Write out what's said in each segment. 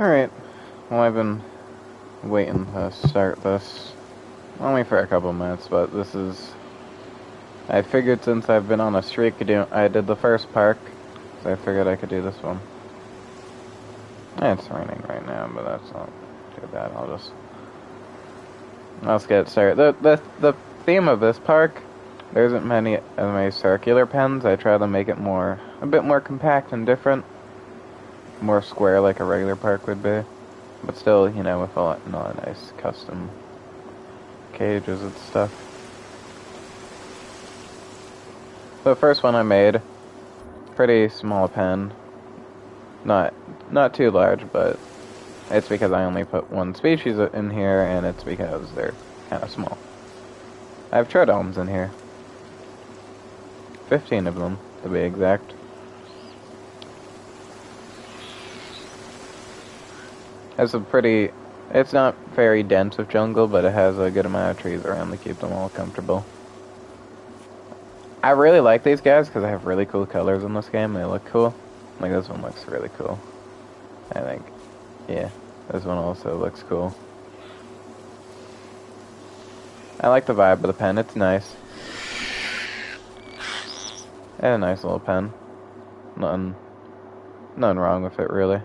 Alright, well I've been waiting to start this, only for a couple minutes, but this is, I figured since I've been on a streak, I did the first park, so I figured I could do this one. It's raining right now, but that's not too bad. Let's get started. The theme of this park, there isn't many circular pens. I try to make it a bit more compact and different, more square like a regular park would be, but still, with a lot of nice custom cages and stuff. The first one I made, pretty small pen, not too large, but it's because I only put one species in here, and it's because they're kind of small. I have troodons in here. 15 of them, to be exact. It's not very dense with jungle, but it has a good amount of trees around to keep them all comfortable. I really like these guys because they have really cool colors in this game. They look cool. Like, this one looks really cool, I think. Yeah, this one also looks cool. I like the vibe of the pen. It's nice. And a nice little pen. Nothing wrong with it, really.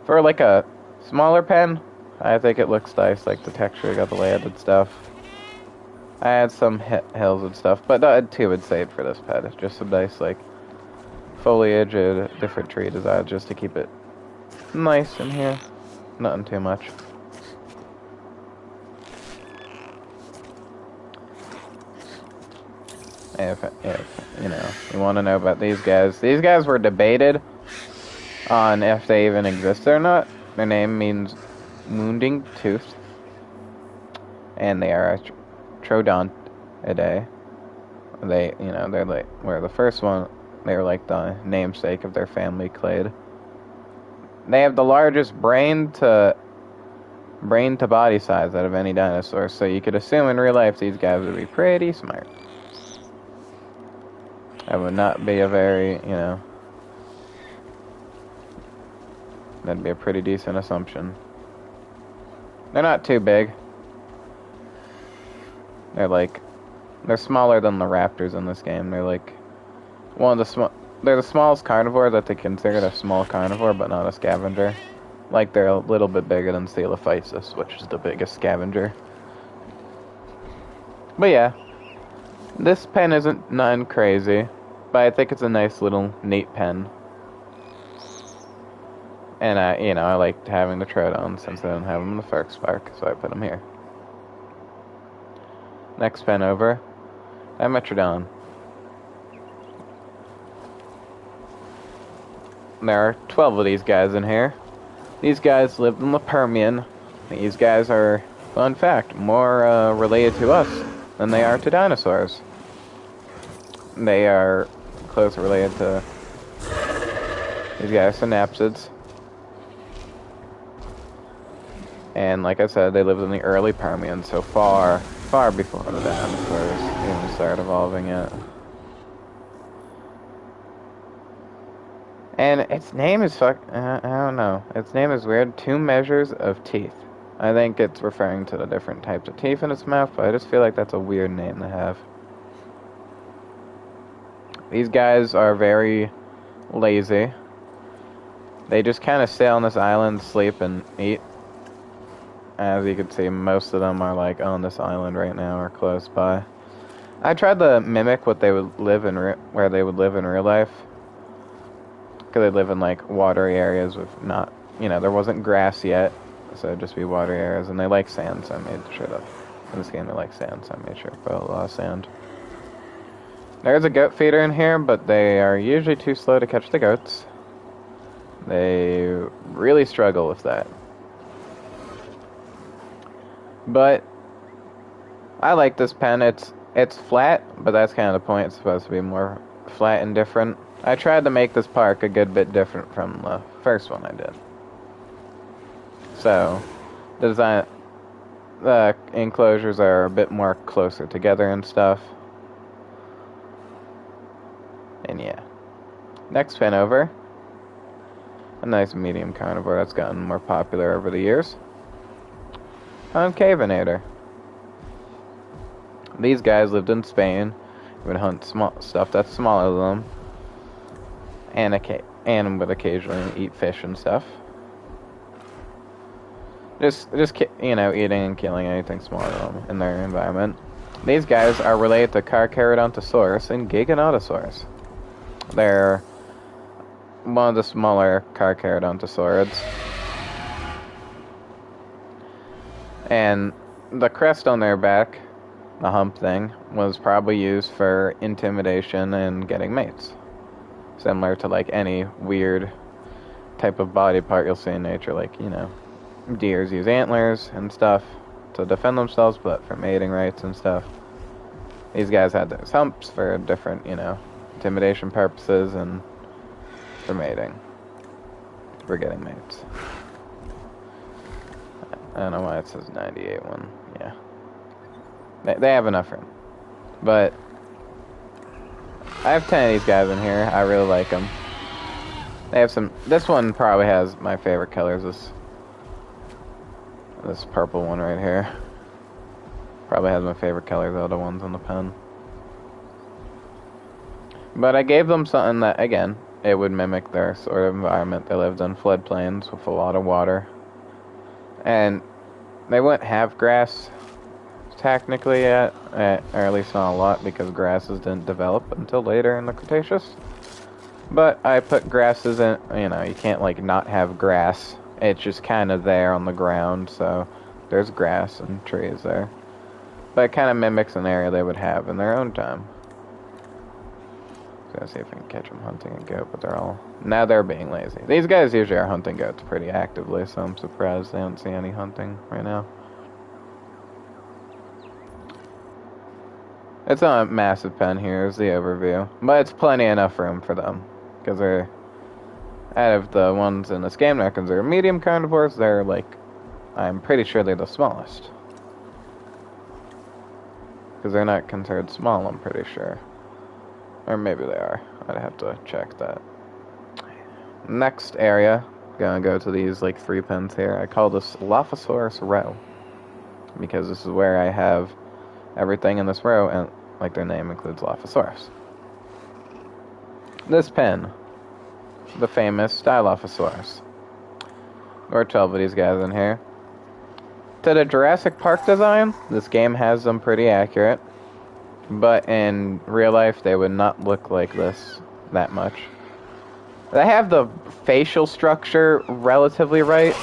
For, like, a smaller pen, I think it looks nice. Like, the texture, got the land and stuff. I had some hills and stuff, but that too would save for this pen. It's just some nice, like, foliage and different tree design just to keep it nice in here. Nothing too much. If you want to know about these guys were debated on if they even exist or not. Their name means wounding tooth, and they are a Troodontidae. They're like, where the first one, they were like the namesake of their family clade. They have the largest brain to body size out of any dinosaur, so you could assume in real life these guys would be pretty smart. That would not be a very, that'd be a pretty decent assumption. They're not too big. They're smaller than the raptors in this game. They're like they're the smallest carnivore that they consider a small carnivore, but not a scavenger. Like, they're a little bit bigger than Coelophysis, which is the biggest scavenger. But yeah, this pen isn't nothing crazy, but I think it's a nice little neat pen. And I liked having the Troodons since I didn't have them in the first park, so I put them here. Next pen over, I have Metrodon. There are 12 of these guys in here. These guys lived in the Permian. These guys are, fun fact, more related to us than they are to dinosaurs. They are closely related to these guys, synapsids. And like I said, they lived in the early Permian, so far before the dinosaurs even started evolving yet. And its name is I don't know. Its name is weird. 2 measures of teeth. I think it's referring to the different types of teeth in its mouth, but I just feel like that's a weird name to have. These guys are very lazy. They just kind of stay on this island, sleep, and eat. As you can see, most of them are like on this island right now or close by. I tried to mimic what they would live in, where they would live in real life. Because they live in, like, watery areas with not, there wasn't grass yet, so it'd just be watery areas, and they like sand, so I made sure that, in this game they like sand, so I made sure to put a lot of sand. There's a goat feeder in here, but they are usually too slow to catch the goats. They really struggle with that. But I like this pen. It's flat, but that's kind of the point. It's supposed to be more flat and different. I tried to make this park a good bit different from the first one I did. So, the enclosures are a bit more closer together and stuff. And yeah. Next pen over, A nice medium carnivore that's gotten more popular over the years. Cavinator. These guys lived in Spain. Would hunt small stuff that's smaller than them, and would occasionally eat fish and stuff. Just eating and killing anything smaller than them in their environment. These guys are related to Carcharodontosaurus and Giganotosaurus. They're one of the smaller Carcharodontosaurids. And the crest on their back, the hump thing, was probably used for intimidation and getting mates. Similar to like any weird type of body part you'll see in nature, like, deers use antlers and stuff to defend themselves, but for mating rights and stuff. These guys had those humps for different, intimidation purposes and for mating. For getting mates. I don't know why it says 98 one. Yeah. They have enough room. But I have 10 of these guys in here. I really like them. They have some... This one probably has my favorite colors. This purple one right here. Probably has my favorite colors out of the ones in the pen. But I gave them something that, again, it would mimic their sort of environment. They lived on floodplains with a lot of water. And they wouldn't have grass technically yet, or at least not a lot, because grasses didn't develop until later in the Cretaceous. But I put grasses in, you can't like not have grass. It's just kind of there on the ground, so there's grass and trees there. But it kind of mimics an area they would have in their own time. So let's see if we can catch them hunting a goat, but now they're being lazy. These guys usually are hunting goats pretty actively, so I'm surprised they don't see any hunting right now. It's not a massive pen here, is the overview. But it's plenty enough room for them. Because they're, out of the ones in this game that are considered medium carnivores, they're like, I'm pretty sure they're the smallest. Because they're not considered small, I'm pretty sure. Or maybe they are. I'd have to check that. Next area, gonna go to these like 3 pens here. I call this Lophosaurus row. Because this is where I have everything in this row, and like their name includes Lophosaurus. This pen, the famous Dilophosaurus. There are 12 of these guys in here. To the Jurassic Park design, this game has them pretty accurate. But in real life, they would not look like this that much. They have the facial structure relatively right,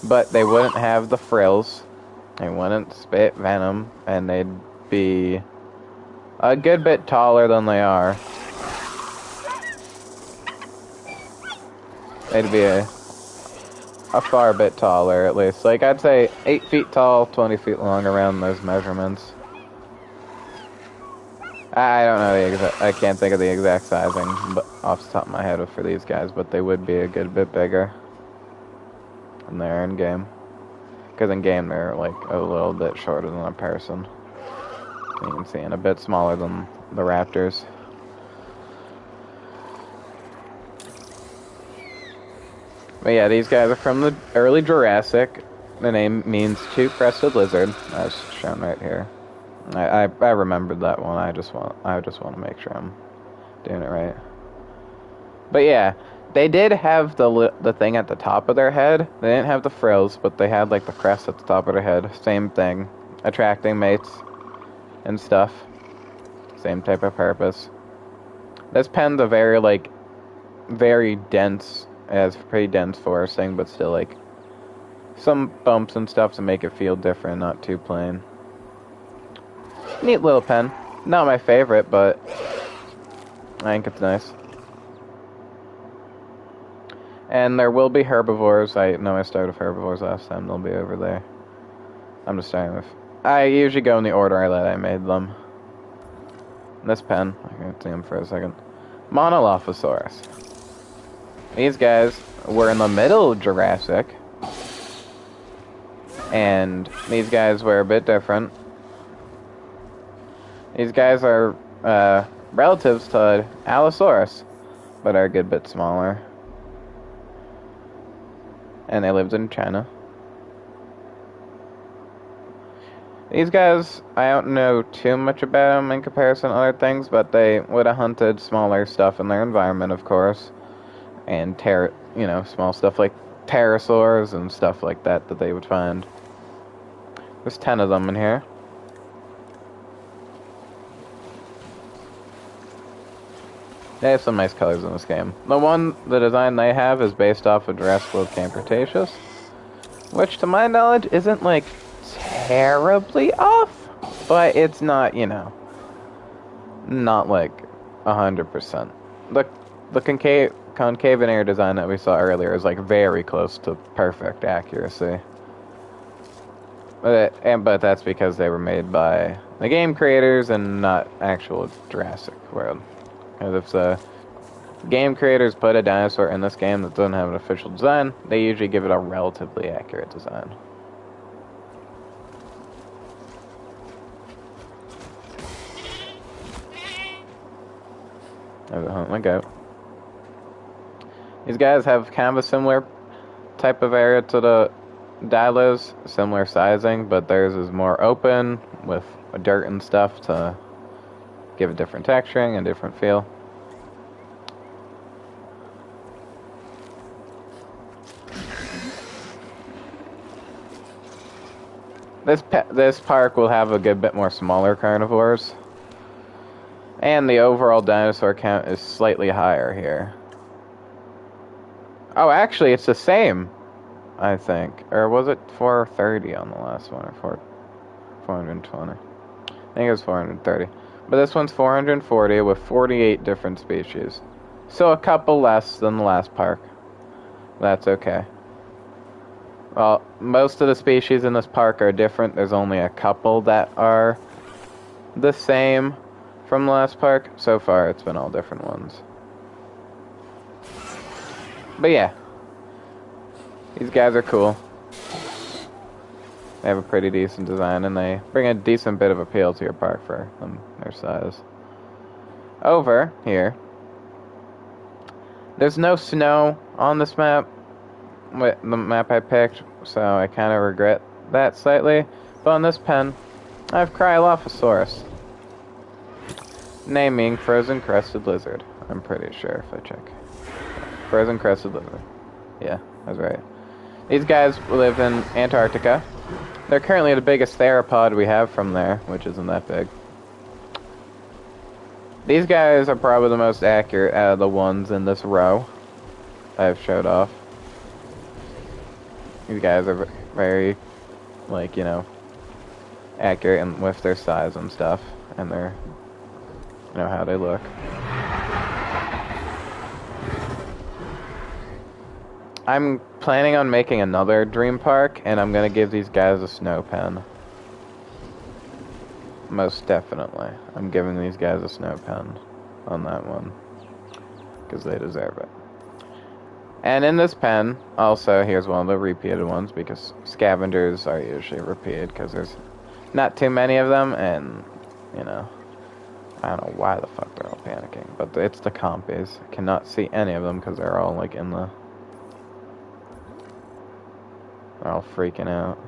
but they wouldn't have the frills. They wouldn't spit venom, and they'd be a good bit taller than they are. They'd be a far bit taller, at least. Like, I'd say 8 feet tall, 20 feet long around those measurements. I don't know the exact... I can't think of the exact sizing but off the top of my head for these guys, but they would be a good bit bigger than they are in game. Because in game they're like a little bit shorter than a person. You can see, and a bit smaller than the raptors. But yeah, these guys are from the early Jurassic. The name means two-breasted lizard, as shown right here. I remembered that one. I just want to make sure I'm doing it right. But yeah, they did have the thing at the top of their head. They didn't have the frills, but they had like the crest at the top of their head. Same thing, attracting mates and stuff. Same type of purpose. This pen's a very dense, has pretty dense foresting, but still like some bumps and stuff to make it feel different, not too plain. Neat little pen. Not my favorite, but I think it's nice. And there will be herbivores. I know I started with herbivores last time. They'll be over there. I'm just starting with... I usually go in the order that I made them. This pen, I can see them for a second. Monolophosaurus. These guys were in the middle of Jurassic. And these guys were a bit different. These guys are relatives to Allosaurus, but are a good bit smaller. and they lived in China. These guys, I don't know too much about them in comparison to other things, but they would have hunted smaller stuff in their environment, of course, and small stuff like pterosaurs and stuff like that they would find. There's 10 of them in here. They have some nice colors in this game. The design they have is based off of Jurassic World Camp Cretaceous, which to my knowledge isn't like terribly off, but it's not, not like 100%. The concave and air design that we saw earlier is like very close to perfect accuracy. But that's because they were made by the game creators and not actual Jurassic World. Because if the game creators put a dinosaur in this game that doesn't have an official design, they usually give it a relatively accurate design. There's a hunt my goat. These guys have kind of a similar type of area to the Dilos, similar sizing, but theirs is more open with dirt and stuff to give a different texturing and different feel. This park will have a good bit more smaller carnivores, and the overall dinosaur count is slightly higher here. Oh, actually, it's the same, I think. Or was it 430 on the last one, or 420? I think it was 430. But this one's 440 with 48 different species. So a couple less than the last park. That's okay. Well, most of the species in this park are different. There's only a couple that are the same from the last park. So far, it's been all different ones. But yeah, these guys are cool. They have a pretty decent design, and they bring a decent bit of appeal to your park for their size. Over here, there's no snow on this map, with the map I picked, so I kind of regret that slightly. But on this pen, I have Cryolophosaurus, naming Frozen Crested Lizard. I'm pretty sure if I check. Frozen Crested Lizard. Yeah, that's right. These guys live in Antarctica. They're currently the biggest theropod we have from there, which isn't that big. These guys are probably the most accurate out of the ones in this row I've showed off. These guys are very, accurate and with their size and stuff, and their, how they look. I'm planning on making another dream park, and I'm gonna give these guys a snow pen. Most definitely. I'm giving these guys a snow pen on that one, because they deserve it. And in this pen, also, here's one of the repeated ones, because scavengers are usually repeated, because there's not too many of them, and, I don't know why the fuck they're all panicking, but it's the compies. I cannot see any of them, because they're all, they're all freaking out.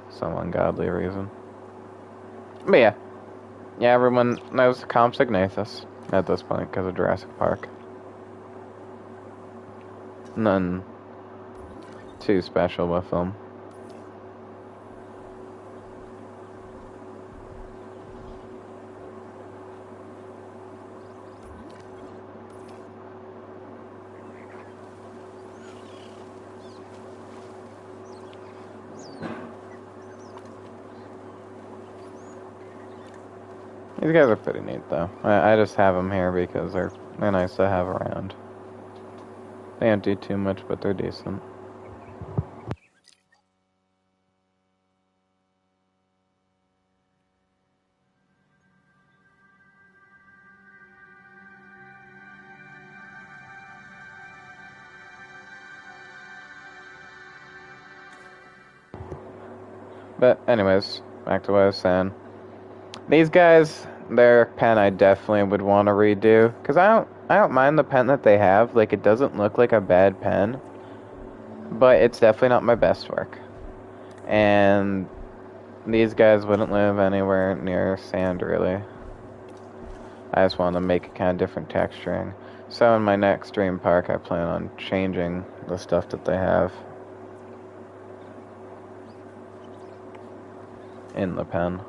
Some ungodly reason. But yeah. Yeah, everyone knows Compsognathus at this point because of Jurassic Park. None too special with them. These guys are pretty neat, though. I just have them here because they're nice to have around. They don't do too much, but they're decent. But anyways, back to what I was saying. These guys, their pen I definitely would want to redo, because I I don't mind the pen that they have. Like, it doesn't look like a bad pen, but it's definitely not my best work. And these guys wouldn't live anywhere near sand, really. I just want to make it kind of different texturing. So in my next dream park, I plan on changing the stuff that they have in the pen.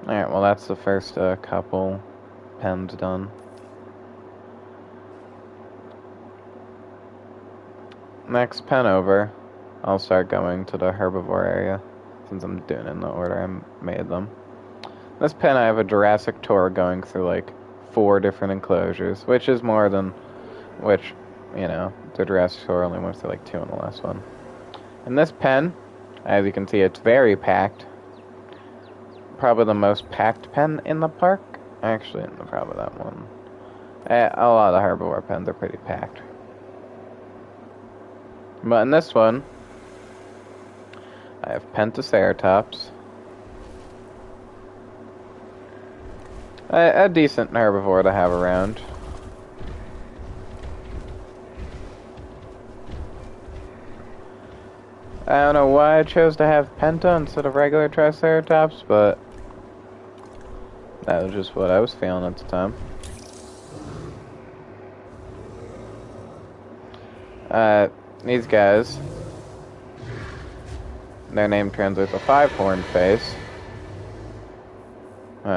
Alright, well that's the first couple pens done. Next pen over, I'll start going to the herbivore area, since I'm doing it in the order I made them. This pen I have a Jurassic tour going through like 4 different enclosures, which is more than, which, you know, the Jurassic tour only went through like 2 in the last one. And this pen, as you can see, it's very packed. Probably the most packed pen in the park. Actually, probably that one. A lot of the herbivore pens are pretty packed. But in this one, I have Pentaceratops. A decent herbivore to have around. I don't know why I chose to have Penta instead of regular Triceratops, but that was just what I was feeling at the time. These guys, their name translates to 5-horned face.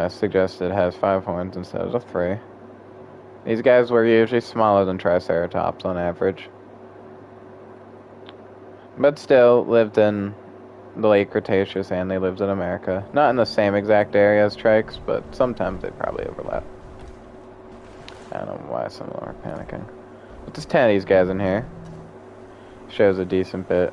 Suggested it has 5 horns instead of 3. These guys were usually smaller than Triceratops on average, but still lived in the late Cretaceous, and they lived in America. Not in the same exact area as Trikes, but sometimes they probably overlap. I don't know why some of them are panicking. But there's 10 of these guys in here. Shows a decent bit.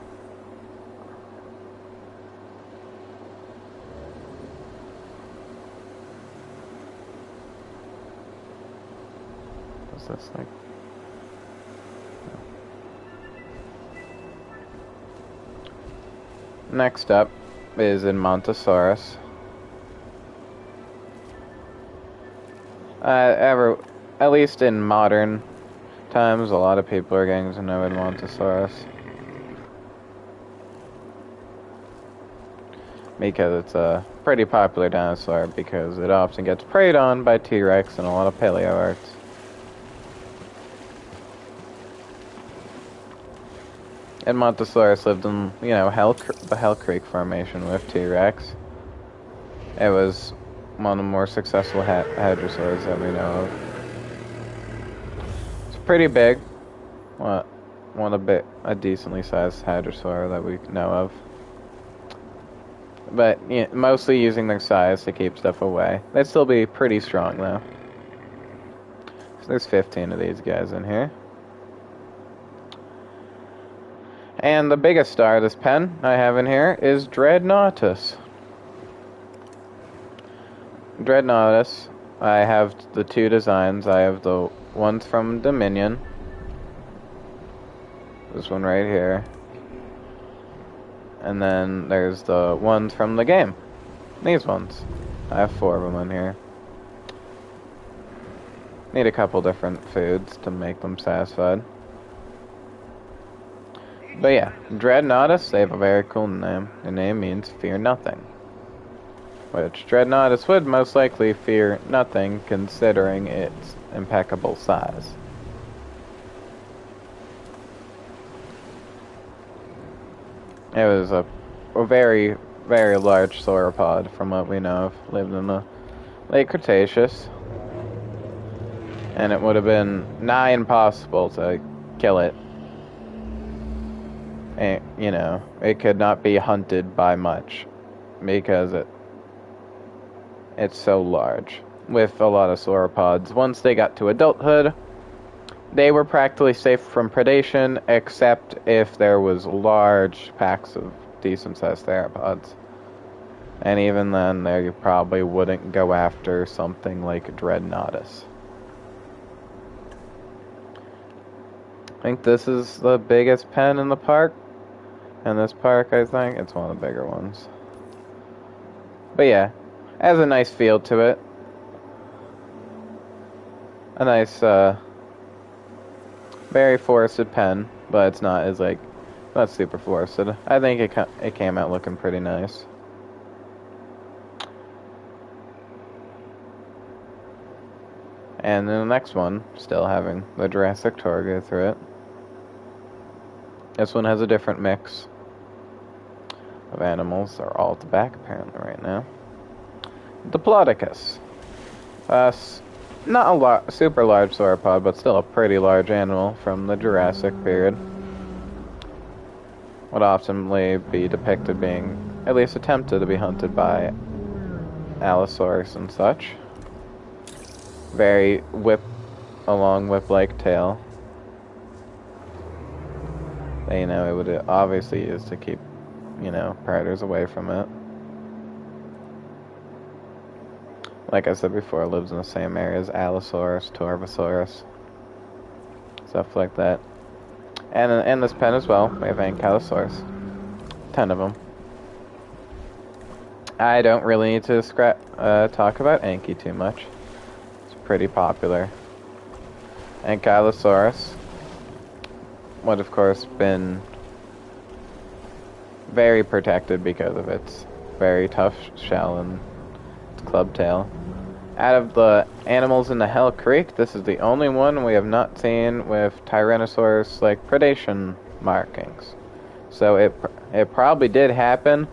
What's this like? Next up is in Montosaurus. At least in modern times, a lot of people are getting to know Montosaurus because it's a pretty popular dinosaur because it often gets preyed on by T-Rex and a lot of paleo arts. And Montosaurus lived in, you know, the Hell Creek Formation with T-Rex. It was one of the more successful hadrosaurs that we know of. It's pretty big. A decently sized hadrosaur that we know of. But yeah, mostly using their size to keep stuff away. They'd still be pretty strong though. So there's 15 of these guys in here. And the biggest star of this pen I have in here is Dreadnoughtus. Dreadnoughtus, I have the 2 designs. I have the ones from Dominion. This one right here. And then there's the ones from the game. These ones. I have 4 of them in here. Need a couple different foods to make them satisfied. But yeah, Dreadnoughtus, they have a very cool name. The name means fear nothing. Which Dreadnoughtus would most likely fear nothing considering its impeccable size. It was a very, very large sauropod from what we know of. Lived in the late Cretaceous. And it would have been nigh impossible to kill it. And, you know, it could not be hunted by much because it's so large. With a lot of sauropods, once they got to adulthood, they were practically safe from predation, except if there was large packs of decent-sized theropods. And even then, they probably wouldn't go after something like Dreadnoughtus. I think this is the biggest pen in the park. in this park, I think. It's one of the bigger ones. But yeah, it has a nice feel to it. A nice, very forested pen, but it's not as, like, not super forested. I think it came out looking pretty nice. And then the next one, still having the Jurassic tour go through it. This one has a different mix of animals. They're all at the back apparently right now. Diplodocus. Not a super large sauropod, but still a pretty large animal from the Jurassic period. Would often be depicted being, at least attempted to be hunted by Allosaurus and such. Very a long whip-like tail. That, you know, it would obviously use to keep, you know, predators away from it. Like I said before, it lives in the same area as Allosaurus, Torvosaurus, stuff like that. And in this pen as well, we have Ankylosaurus. 10 of them. I don't really need to talk about Anky too much. It's pretty popular. Ankylosaurus would, of course, been very protected because of its very tough shell and its club tail. Out of the animals in the Hell Creek, this is the only one we have not seen with Tyrannosaurus-like predation markings. So it probably did happen,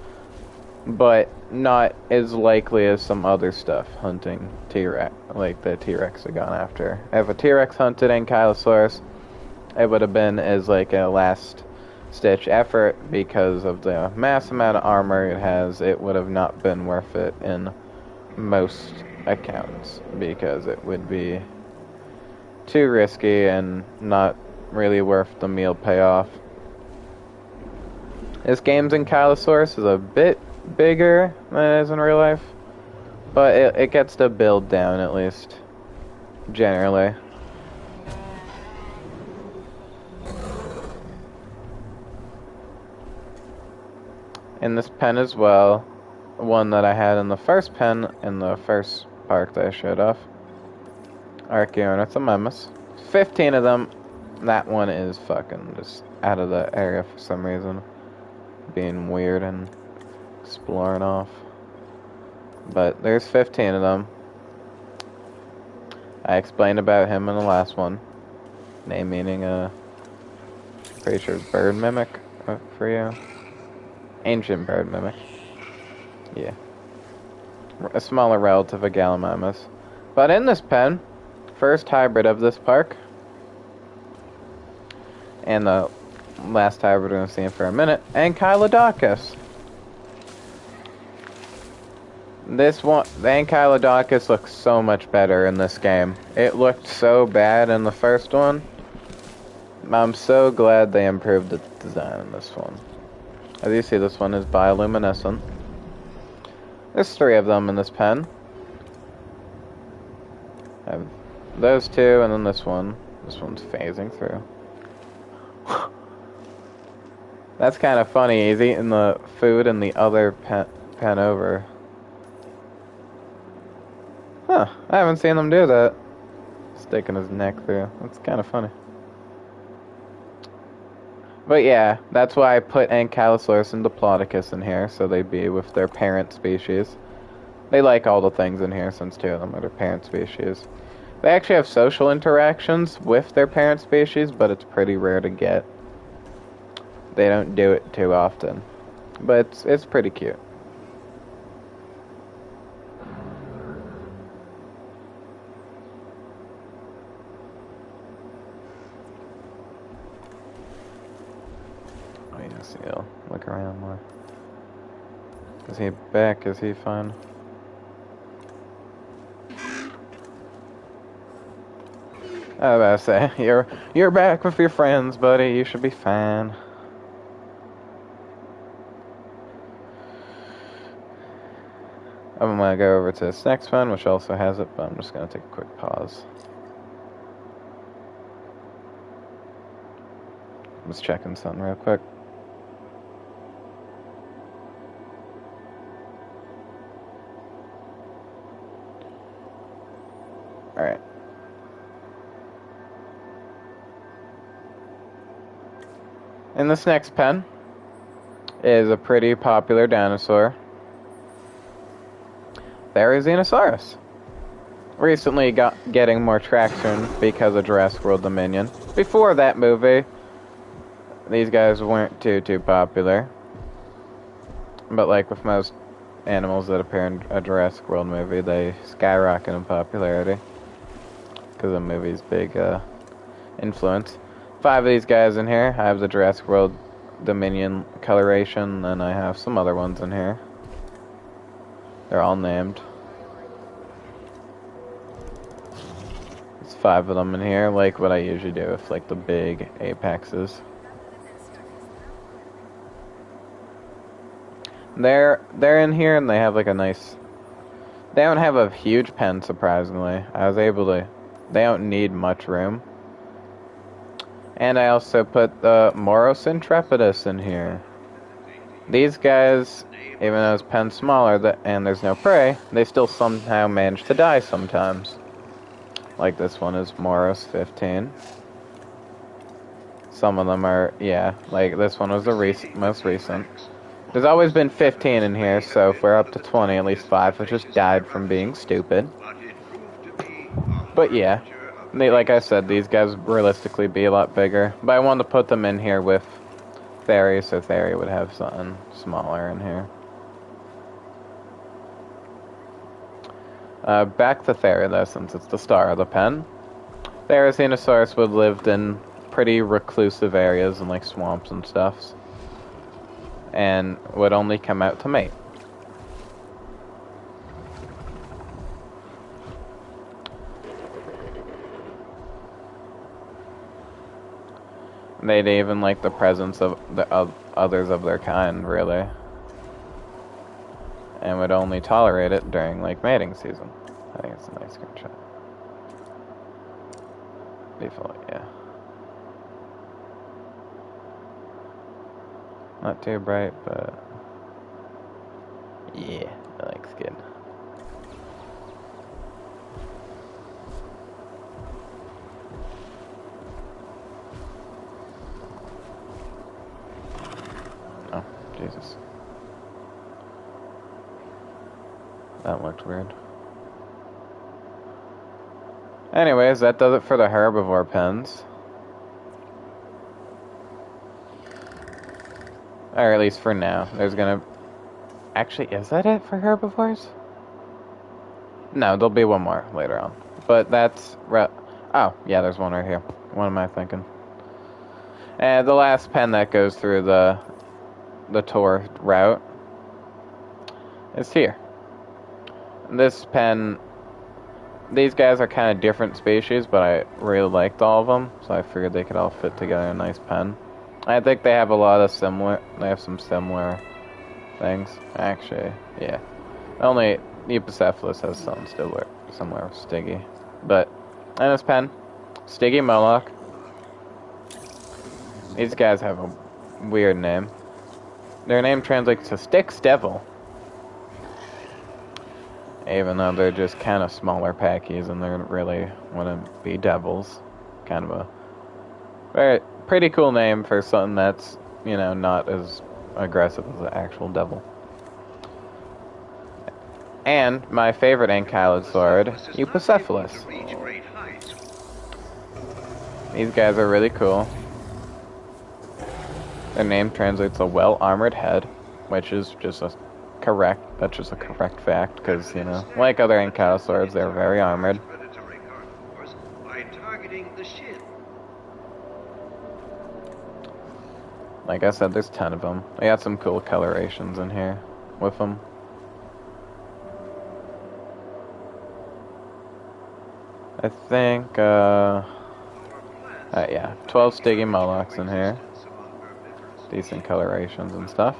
but not as likely as some other stuff hunting T-Rex, like the T-Rex had gone after. If a T-Rex hunted Ankylosaurus, it would have been as like a last-ditch effort because of the mass amount of armor it has. It would have not been worth it in most accounts because it would be too risky and not really worth the meal payoff. This game's Ankylosaurus is a bit bigger than it is in real life, but it gets the build down at least, generally. In this pen as well, one that I had in the first pen in the first park that I showed off, Archaeornithomimus. 15 of them. That one is fucking just out of the area for some reason, being weird and exploring off. But there's 15 of them. I explained about him in the last one. Name meaning pretty sure bird mimic for you. Ancient bird mimic. Yeah. A smaller relative of Gallimimus. But in this pen, first hybrid of this park, and the last hybrid we're going to see for a minute, Ankylodocus. This one, the Ankylodocus looks so much better in this game. It looked so bad in the first one. I'm so glad they improved the design in this one. As you see, this one is bioluminescent. There's 3 of them in this pen. I have those 2, and then this one. This one's phasing through. That's kind of funny. He's eating the food in the other pen over. Huh, I haven't seen him do that. Sticking his neck through. That's kind of funny. But yeah, that's why I put Ankylosaurus and Diplodocus in here, so they'd be with their parent species. They like all the things in here since 2 of them are their parent species. They actually have social interactions with their parent species, but it's pretty rare to get. They don't do it too often. But it's pretty cute. Oh yes, he'll look around more. Is he back? Is he fine? I was about to say, you're back with your friends, buddy. You should be fine. I'm gonna go over to this next one, which also has it, but I'm just gonna take a quick pause. I'm just checking something real quick. And this next pen is a pretty popular dinosaur. Therizinosaurus. Recently getting more traction because of Jurassic World Dominion. Before that movie, these guys weren't too popular. But like with most animals that appear in a Jurassic World movie, they skyrocket in popularity because of the movie's big influence. 5 of these guys in here. I have the Jurassic World Dominion coloration, and I have some other ones in here. They're all named. There's 5 of them in here, like what I usually do with like the big apexes. They're in here, and they have like a nice... They don't have a huge pen, surprisingly. I was able to... They don't need much room. And I also put the Moros Intrepidus in here. These guys, even though this pen's smaller and there's no prey, they still somehow manage to die sometimes. Like this one is Moros 15. Some of them are, yeah, like this one was the most recent. There's always been 15 in here, so if we're up to 20, at least 5 have just died from being stupid. But yeah, like I said, these guys realistically be a lot bigger. But I wanted to put them in here with Theri, so Theri would have something smaller in here. Back to Theri, though, since it's the star of the pen. Therizinosaurus would have lived in pretty reclusive areas and like swamps and stuff, and would only come out to mate. They'd even like the presence of others of their kind, really, and would only tolerate it during like mating season. I think it's a nice screenshot. Default, yeah. Not too bright, but yeah, that looks good. Oh, Jesus. That looked weird. Anyways, that does it for the herbivore pens. Or at least for now. There's gonna... Actually, is that it for herbivores? No, there'll be one more later on. But that's... Oh, yeah, there's one right here. What am I thinking? And the last pen that goes through the tour route is here. This pen... These guys are kind of different species, but I really liked all of them, so I figured they could all fit together in a nice pen. I think they have a lot of similar... They have some similar things. Actually, yeah. Only Eupocephalus has something similar with Stiggy. But, in this pen, Stiggy Moloch. These guys have a weird name. Their name translates to Styx Devil. Even though they're just kind of smaller packies and they really wouldn't be devils. Kind of a pretty cool name for something that's, you know, not as aggressive as the actual devil. And my favorite ankylid sword, Eupocephalus. These guys are really cool. Their name translates to well-armored head, which is just a that's just a correct fact, because, you know, like other ankylosaurs, they're very armored. Like I said, there's 10 of them. They got some cool colorations in here with them. I think, yeah, 12 Stiggy Molochs in here. Decent colorations and stuff.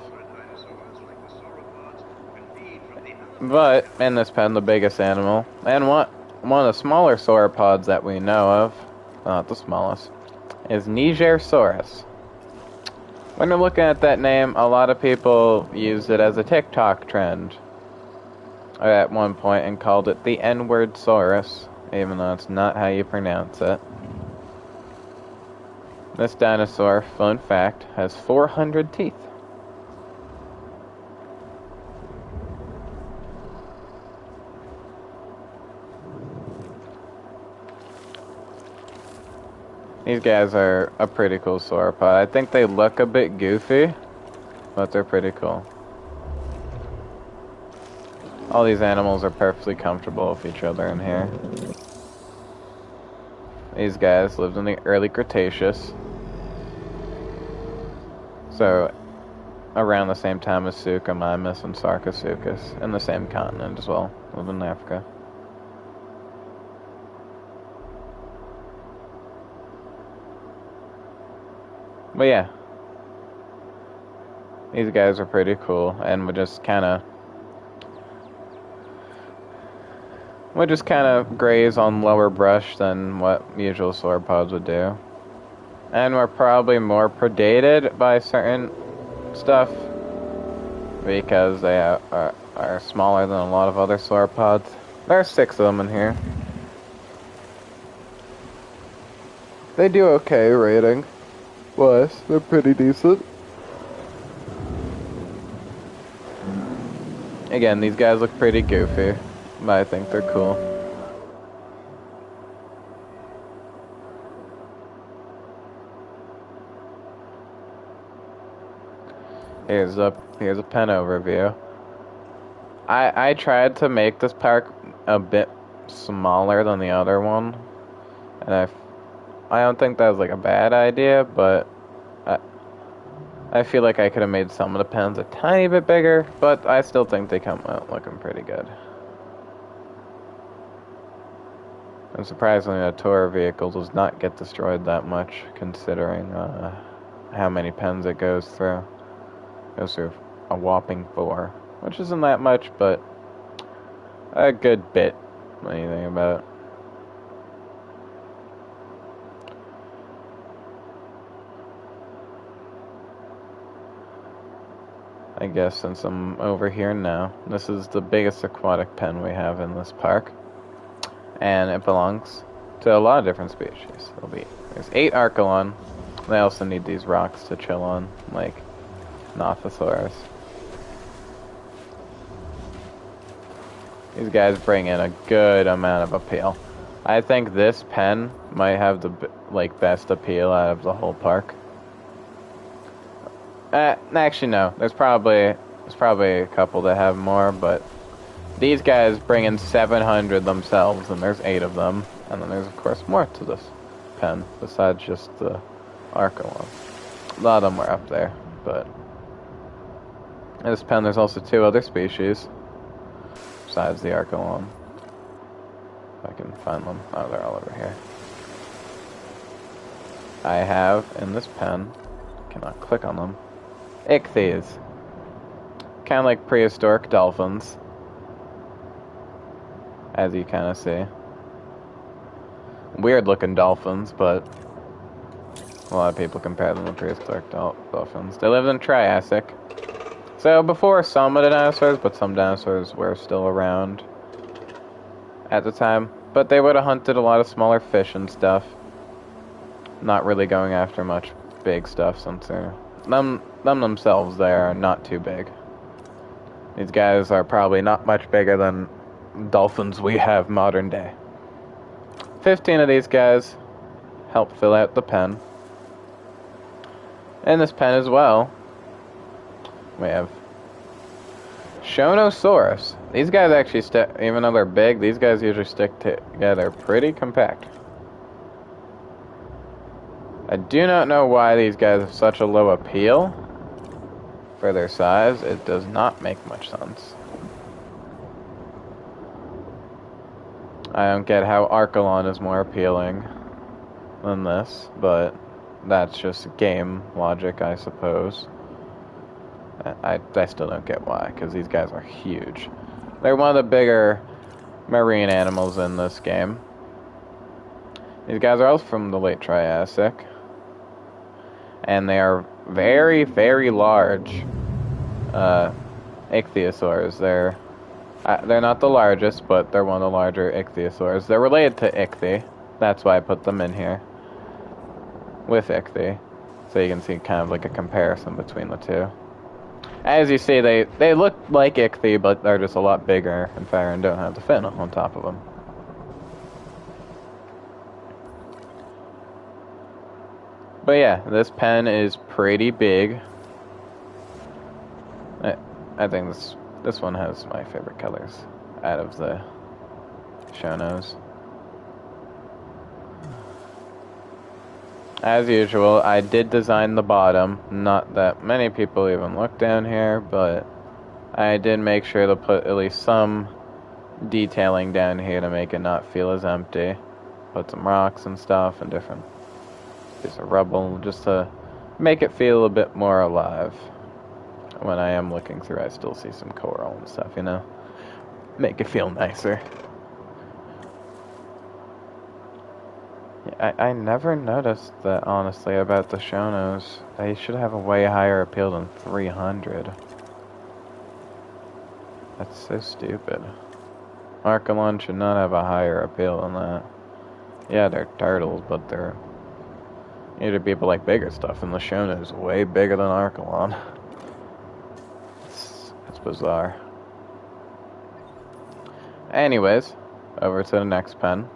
But, in this pen, the biggest animal, and one of the smaller sauropods that we know of, not the smallest, is Nigersaurus. When you're looking at that name, a lot of people used it as a TikTok trend at one point and called it the N-word Saurus, even though it's not how you pronounce it. This dinosaur, fun fact, has 400 teeth. These guys are a pretty cool sauropod. I think they look a bit goofy, but they're pretty cool. All these animals are perfectly comfortable with each other in here. These guys lived in the early Cretaceous. So, around the same time as Suchomimus and Sarcosuchus, in the same continent as well, lived in Africa. But yeah, these guys are pretty cool, and we just kind of graze on lower brush than what usual sauropods would do. And we're probably more predated by certain stuff because they are smaller than a lot of other sauropods. There are 6 of them in here. They do okay rating wise. They're pretty decent. Again, these guys look pretty goofy, but I think they're cool. Here's a pen overview. I tried to make this park a bit smaller than the other one, and I don't think that was like a bad idea, but I feel like I could have made some of the pens a tiny bit bigger, but I still think they come out looking pretty good. And surprisingly, the tour vehicle does not get destroyed that much, considering how many pens it goes through. It goes through a whopping 4, which isn't that much, but a good bit when you think about it. I guess since I'm over here now, this is the biggest aquatic pen we have in this park, and it belongs to a lot of different species. There's 8 Archelon. They also need these rocks to chill on, like Nothosaurus. These guys bring in a good amount of appeal. I think this pen might have the best appeal out of the whole park. Actually, no. There's probably a couple that have more, but these guys bring in 700 themselves, and there's 8 of them. And then there's, of course, more to this pen, besides just the Archelon. A lot of them were up there, but in this pen there's also 2 other species, besides the Archelon. If I can find them. Oh, they're all over here. I have, in this pen, cannot click on them, ichthyes. Kind of like prehistoric dolphins, as you kind of see. Weird looking dolphins, but a lot of people compare them to prehistoric dolphins. They lived in Triassic. So before some of the dinosaurs, but some dinosaurs were still around at the time. But they would have hunted a lot of smaller fish and stuff. Not really going after much big stuff, since them themselves there are not too big. These guys are probably not much bigger than dolphins we have modern day. 15 of these guys help fill out the pen. In this pen as well, we have Shonosaurus. These guys actually stick, even though they're big, these guys usually stick together pretty compact. I do not know why these guys have such a low appeal for their size. It does not make much sense. I don't get how Archelon is more appealing than this, but that's just game logic, I suppose. I still don't get why, because these guys are huge. They're one of the bigger marine animals in this game. These guys are all from the late Triassic, and they are very, very large ichthyosaurs. They're not the largest, but they're one of the larger ichthyosaurs. They're related to ichthy. That's why I put them in here. with ichthy, so you can see kind of like a comparison between the two. As you see, they look like ichthy, but they're just a lot bigger and fatter and don't have the fin on top of them. But yeah, this pen is pretty big. I think this one has my favorite colors out of the Shonos. As usual, I did design the bottom. Not that many people even look down here, but I did make sure to put at least some detailing down here to make it not feel as empty. Put some rocks and stuff and different pieces of rubble just to make it feel a bit more alive. When I am looking through, I still see some coral and stuff, you know? Make it feel nicer. I never noticed that, honestly, about the Shonos. They should have a way higher appeal than 300. That's so stupid. Archelon should not have a higher appeal than that. Yeah, they're turtles, but they're... You need people like bigger stuff, and the Shonos way bigger than Archelon. It's bizarre. Anyways, over to the next pen.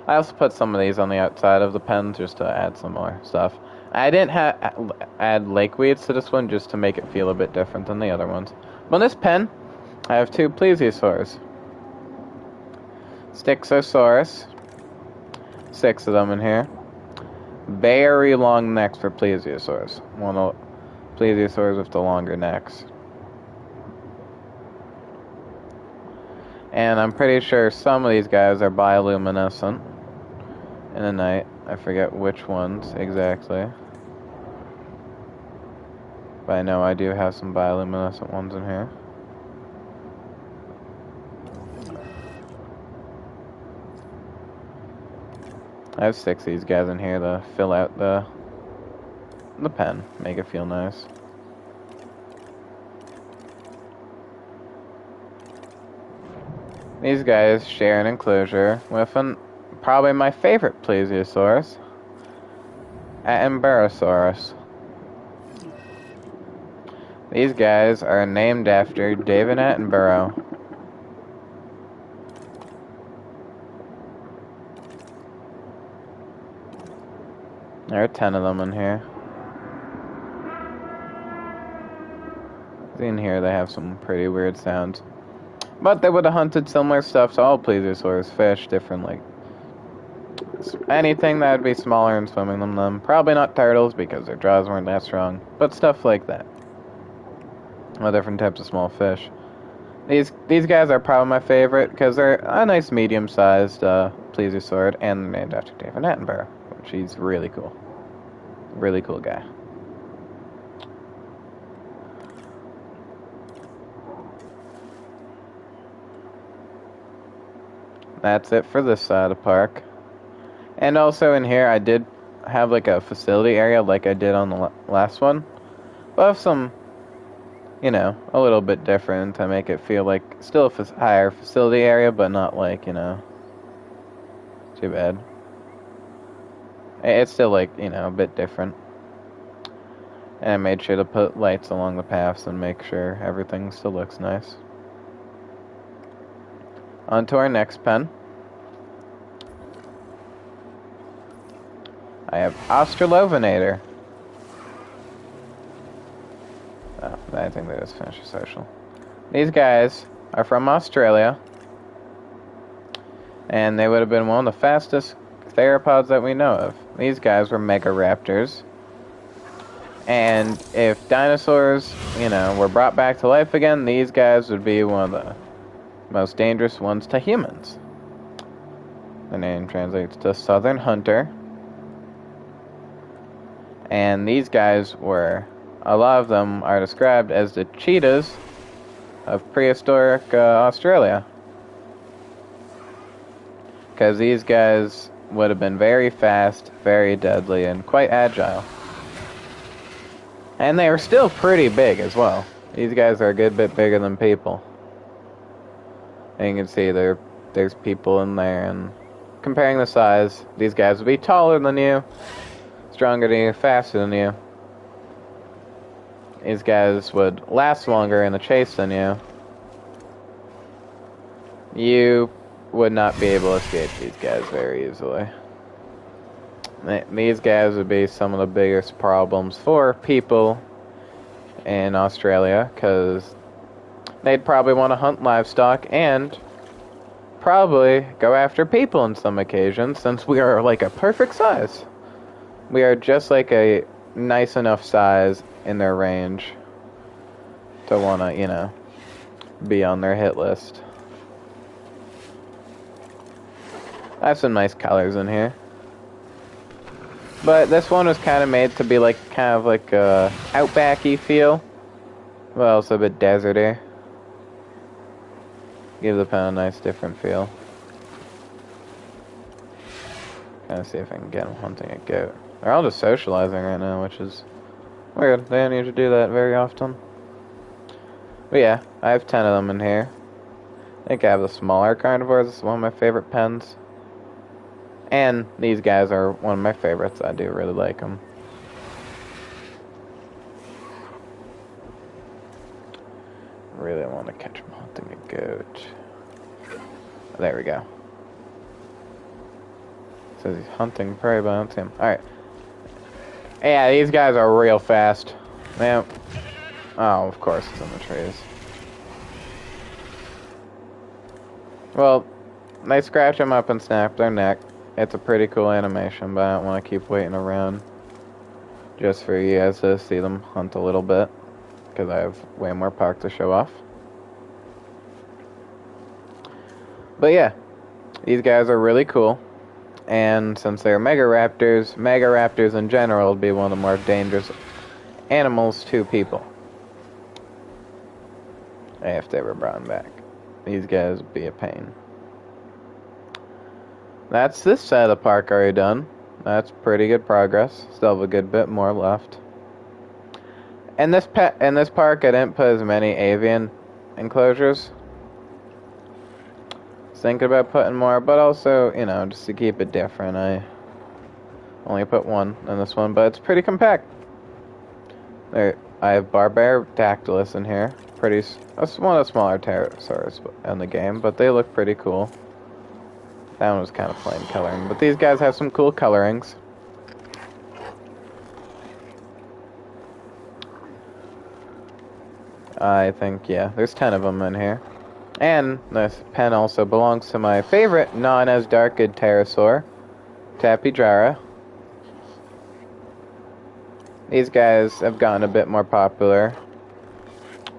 I also put some of these on the outside of the pen just to add some more stuff. I didn't add lakeweeds to this one just to make it feel a bit different than the other ones. But on this pen, I have two plesiosaurs. Styxosaurus. 6 of them in here. Very long necks for plesiosaurs. One of the plesiosaurs with the longer necks. And I'm pretty sure some of these guys are bioluminescent in the night. I forget which ones exactly. But I know I do have some bioluminescent ones in here. I have 6 of these guys in here to fill out the pen, make it feel nice. These guys share an enclosure with probably my favorite plesiosaurus, Attenborosaurus. These guys are named after David Attenborough. There are 10 of them in here. In here they have some pretty weird sounds. But they would have hunted similar stuff to all plesiosaurs, fish, different, like, anything that would be smaller and swimming than them. Probably not turtles, because their jaws weren't that strong, but stuff like that. All different types of small fish. These guys are probably my favorite, because they're a nice medium-sized plesiosaur, and they're named after David Attenborough, which he's really cool. Really cool guy. That's it for this side of the park. And also in here, I did have like a facility area like I did on the last one. But some, you know, a little bit different to make it feel like still a higher facility area, but not like, you know, too bad. It's still like, you know, a bit different. And I made sure to put lights along the paths and make sure everything still looks nice. On to our next pen. I have Australovenator. Oh, I think they just finished a social. These guys are from Australia. And they would have been one of the fastest theropods that we know of. These guys were megaraptors. And if dinosaurs, you know, were brought back to life again, these guys would be one of the most dangerous ones to humans. The name translates to Southern Hunter. And these guys were, a lot of them are described as the cheetahs of prehistoric Australia. Because these guys would have been very fast, very deadly, and quite agile. And they were still pretty big as well. These guys are a good bit bigger than people. And you can see there's people in there, and comparing the size, these guys would be taller than you, stronger than you, faster than you. These guys would last longer in the chase than you. You would not be able to escape these guys very easily. These guys would be some of the biggest problems for people in Australia, because they'd probably want to hunt livestock and probably go after people on some occasions, since we are like a perfect size. We are just like a nice enough size in their range to want to, you know, be on their hit list. I have some nice colors in here. But this one was kind of made to be like, kind of like a outbacky feel. Well, it's a bit deserty. Gives the pen a nice different feel. Kind of see if I can get them hunting a goat. They're all just socializing right now, which is weird. They don't usually do that very often. But yeah, I have 10 of them in here. I think I have the smaller carnivores. This is one of my favorite pens. And these guys are one of my favorites. I do really like them. Really want to catch them hunting a goat. There we go. Says he's hunting prey, but I don't see him. Alright. Yeah, these guys are real fast. Man. Oh, of course it's in the trees. Well, they scratch them up and snap their neck. It's a pretty cool animation, but I don't want to keep waiting around just for you guys to see them hunt a little bit, because I have way more park to show off. But yeah, these guys are really cool, and since they're Megaraptors in general would be one of the more dangerous animals to people. If they were brought them back. These guys would be a pain. That's this side of the park already done. That's pretty good progress. Still have a good bit more left. In this park, I didn't put as many avian enclosures. Was thinking about putting more, but also, you know, just to keep it different, I only put one in this one, but it's pretty compact. There, I have Barbadactylus in here. That's one of the smaller pterosaurs in the game, but they look pretty cool. That one was kind of plain coloring, but these guys have some cool colorings. I think, yeah, there's 10 of them in here. And this pen also belongs to my favorite non-as-darkid pterosaur, Tapijara. These guys have gotten a bit more popular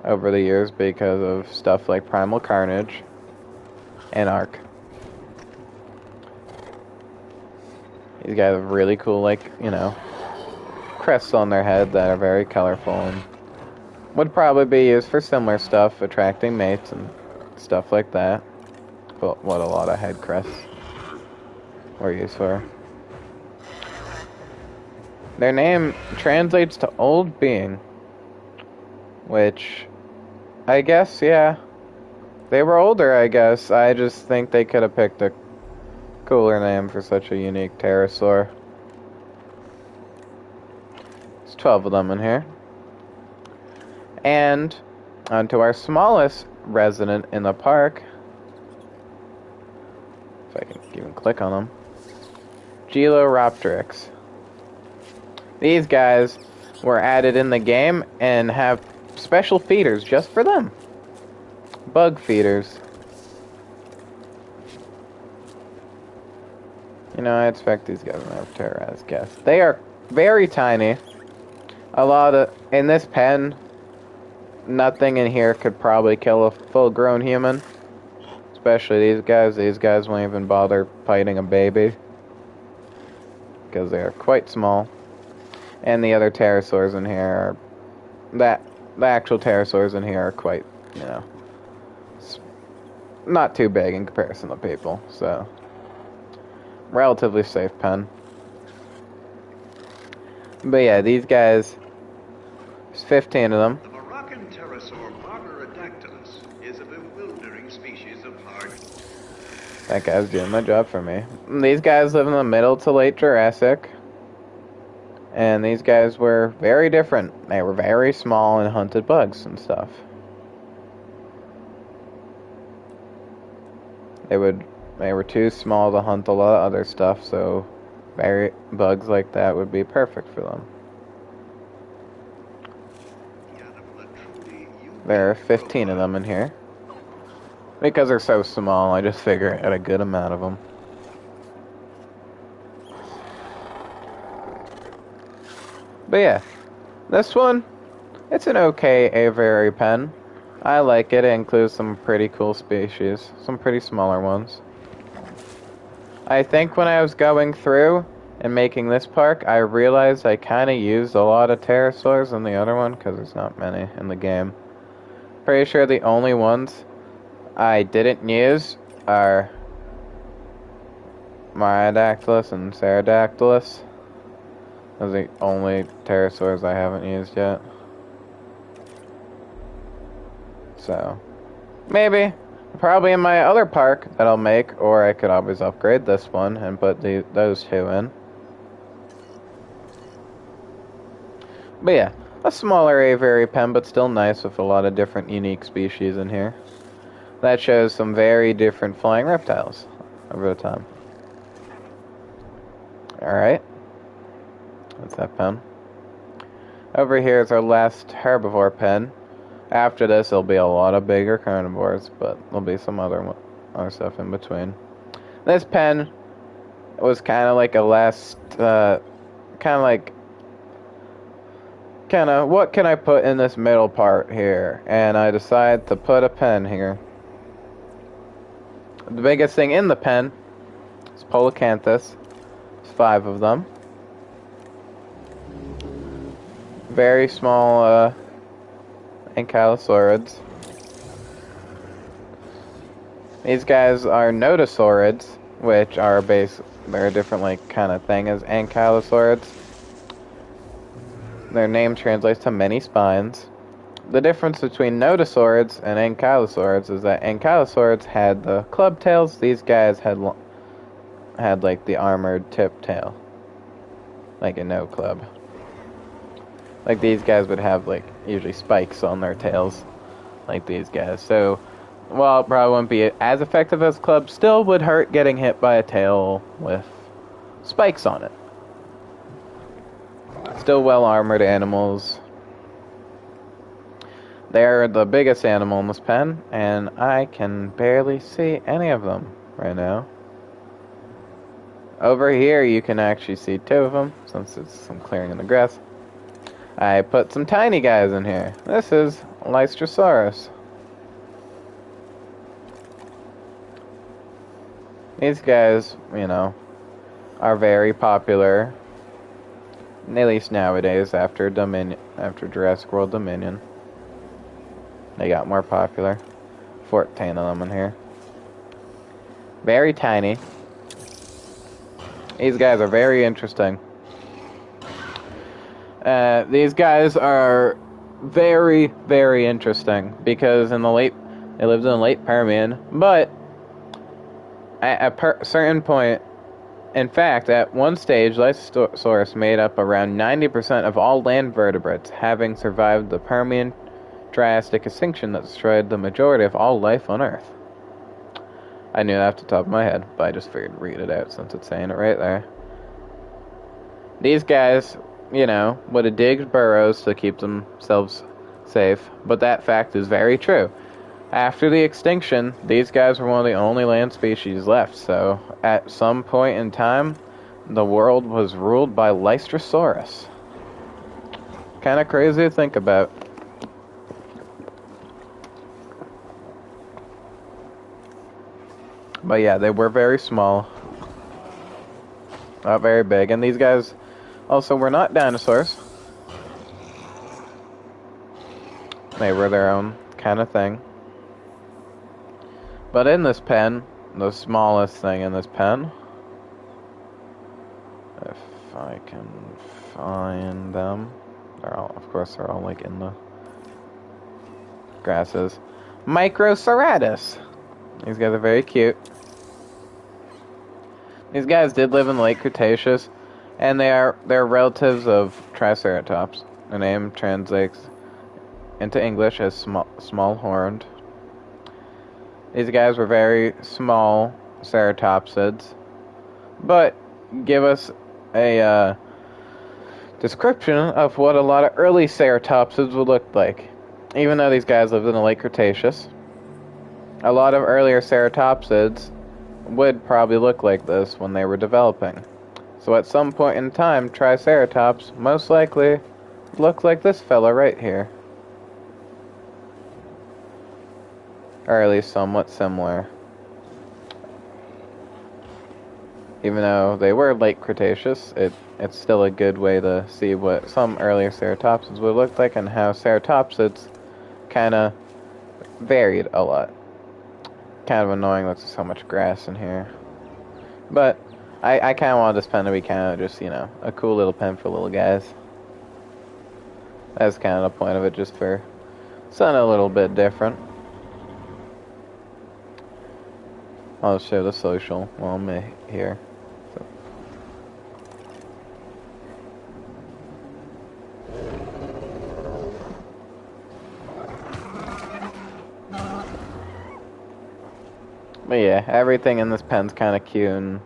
over the years because of stuff like Primal Carnage and Ark. These guys have really cool, like, you know, crests on their head that are very colorful and would probably be used for similar stuff, attracting mates and stuff like that. But what a lot of head crests were used for. Their name translates to Old Being, which, I guess, yeah, they were older, I guess. I just think they could have picked a cooler name for such a unique pterosaur. There's 12 of them in here. And onto our smallest resident in the park. If I can even click on them. Geloropteryx. These guys were added in the game and have special feeders just for them. Bug feeders. You know, I expect these guys to have terror as guests. They are very tiny. In this pen, nothing in here could probably kill a full-grown human. Especially these guys. These guys won't even bother fighting a baby, because they are quite small. And the other pterosaurs in here the actual pterosaurs in here are quite, you know, not too big in comparison to people, so relatively safe pen. But yeah, these guys, there's 15 of them. The Moroccan pterosaur Barbadactylus is a bewildering species of hard. That guy's doing my job for me. These guys live in the middle to late Jurassic. And these guys were very different. They were very small and hunted bugs and stuff. They were too small to hunt a lot of other stuff, so bugs like that would be perfect for them. There are 15 of them in here. Because they're so small, I just figure I got a good amount of them. But yeah, this one, it's an okay aviary pen. I like it. It includes some pretty cool species, some pretty smaller ones. I think when I was going through and making this park, I realized I kind of used a lot of pterosaurs in the other one, because there's not many in the game. Pretty sure the only ones I didn't use are Myodactylus and Pterodactylus. Those are the only pterosaurs I haven't used yet. So, maybe, probably in my other park that I'll make, or I could always upgrade this one and put those two in. But yeah, a smaller aviary pen, but still nice with a lot of different unique species in here. That shows some very different flying reptiles over the time. Alright. That's that pen. Over here is our last herbivore pen. After this, there'll be a lot of bigger carnivores, but there'll be some other stuff in between. This pen was kind of like a last, what can I put in this middle part here? And I decided to put a pen here. The biggest thing in the pen is Polacanthus. There's 5 of them. Very small, ankylosaurids. These guys are nodosaurids, which are they're a different kind of thing as ankylosaurids. Their name translates to many spines. The difference between nodosaurids and ankylosaurids is that ankylosaurids had the club tails. These guys had the armored tip tail, like a no club. Like these guys would have usually spikes on their tails, like these guys. So, while it probably wouldn't be as effective as clubs, still would hurt getting hit by a tail with spikes on it. Still well armored animals. They're the biggest animal in this pen, and I can barely see any of them right now. Over here you can actually see 2 of them, since it's some clearing in the grass. I put some tiny guys in here. This is Lystrosaurus. These guys, are very popular, at least nowadays, after Jurassic World Dominion. They got more popular. 14 of them in here. Very tiny. These guys are very interesting. These guys are very, very interesting because they lived in the late Permian, but at a certain point, in fact, at one stage, Lysosaurus made up around 90% of all land vertebrates, having survived the Permian Triassic extinction that destroyed the majority of all life on Earth. I knew that off the top of my head, but I just figured to read it out since it's saying it right there. These guys, would have digged burrows to keep themselves safe, but that fact is very true. After the extinction, these guys were one of the only land species left, so at some point in time, the world was ruled by Lystrosaurus. Kind of crazy to think about. But yeah, they were very small. Not very big, and these guys also were not dinosaurs. They were their own kind of thing. But in this pen, the smallest thing in this pen, if I can find them, they're all in the grasses. Microceratus. These guys are very cute. These guys did live in the late Cretaceous, And they're relatives of Triceratops. The name translates into English as small-horned. These guys were very small ceratopsids, but give us a description of what a lot of early ceratopsids would look like. Even though these guys lived in the late Cretaceous, a lot of earlier ceratopsids would probably look like this when they were developing. So at some point in time, Triceratops most likely looked like this fella right here. Or at least somewhat similar. Even though they were late Cretaceous, it's still a good way to see what some earlier ceratopsids would look like and how ceratopsids kind of varied a lot. Kind of annoying that there's so much grass in here. But I kind of want this pen to be kind of just, you know, a cool little pen for little guys. That's kind of the point of it, just for something a little bit different. I'll show the social while I'm here. So. But yeah, everything in this pen's kind of cute, and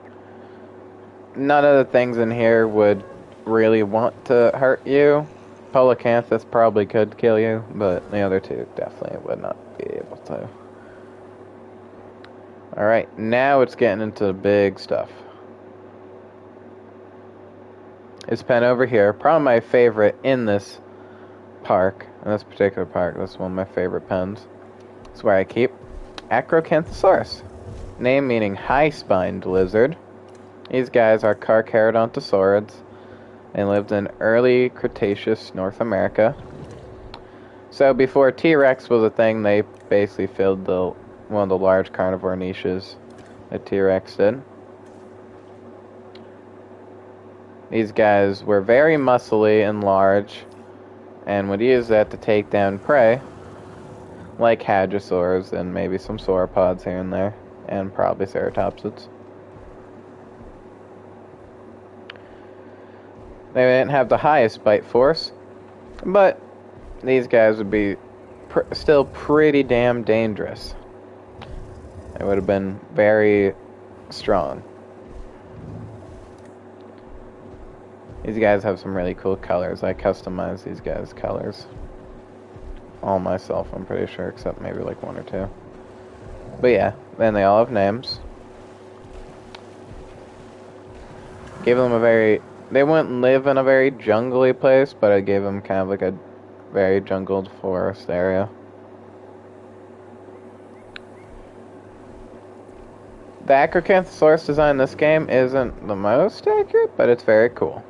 none of the things in here would really want to hurt you. Polacanthus probably could kill you, but the other two definitely would not be able to. Alright, now it's getting into the big stuff. This pen over here, probably my favorite in this park, in this particular park. This is one of my favorite pens. It's where I keep Acrocanthosaurus, name meaning high-spined lizard. These guys are Carcharodontosaurids and lived in early Cretaceous North America. So before T-Rex was a thing, they basically filled one of the large carnivore niches that T-Rex did. These guys were very muscly and large and would use that to take down prey like hadrosaurs and maybe some sauropods here and there, and probably ceratopsids. They didn't have the highest bite force, but these guys would be still pretty damn dangerous. They would have been very strong. These guys have some really cool colors. I customized these guys' colors all myself, I'm pretty sure, except maybe like one or two. But yeah, then they all have names. Gave them they wouldn't live in a very jungly place, but I gave them kind of like a very jungled forest area. The Acrocanthosaurus design in this game isn't the most accurate, but it's very cool.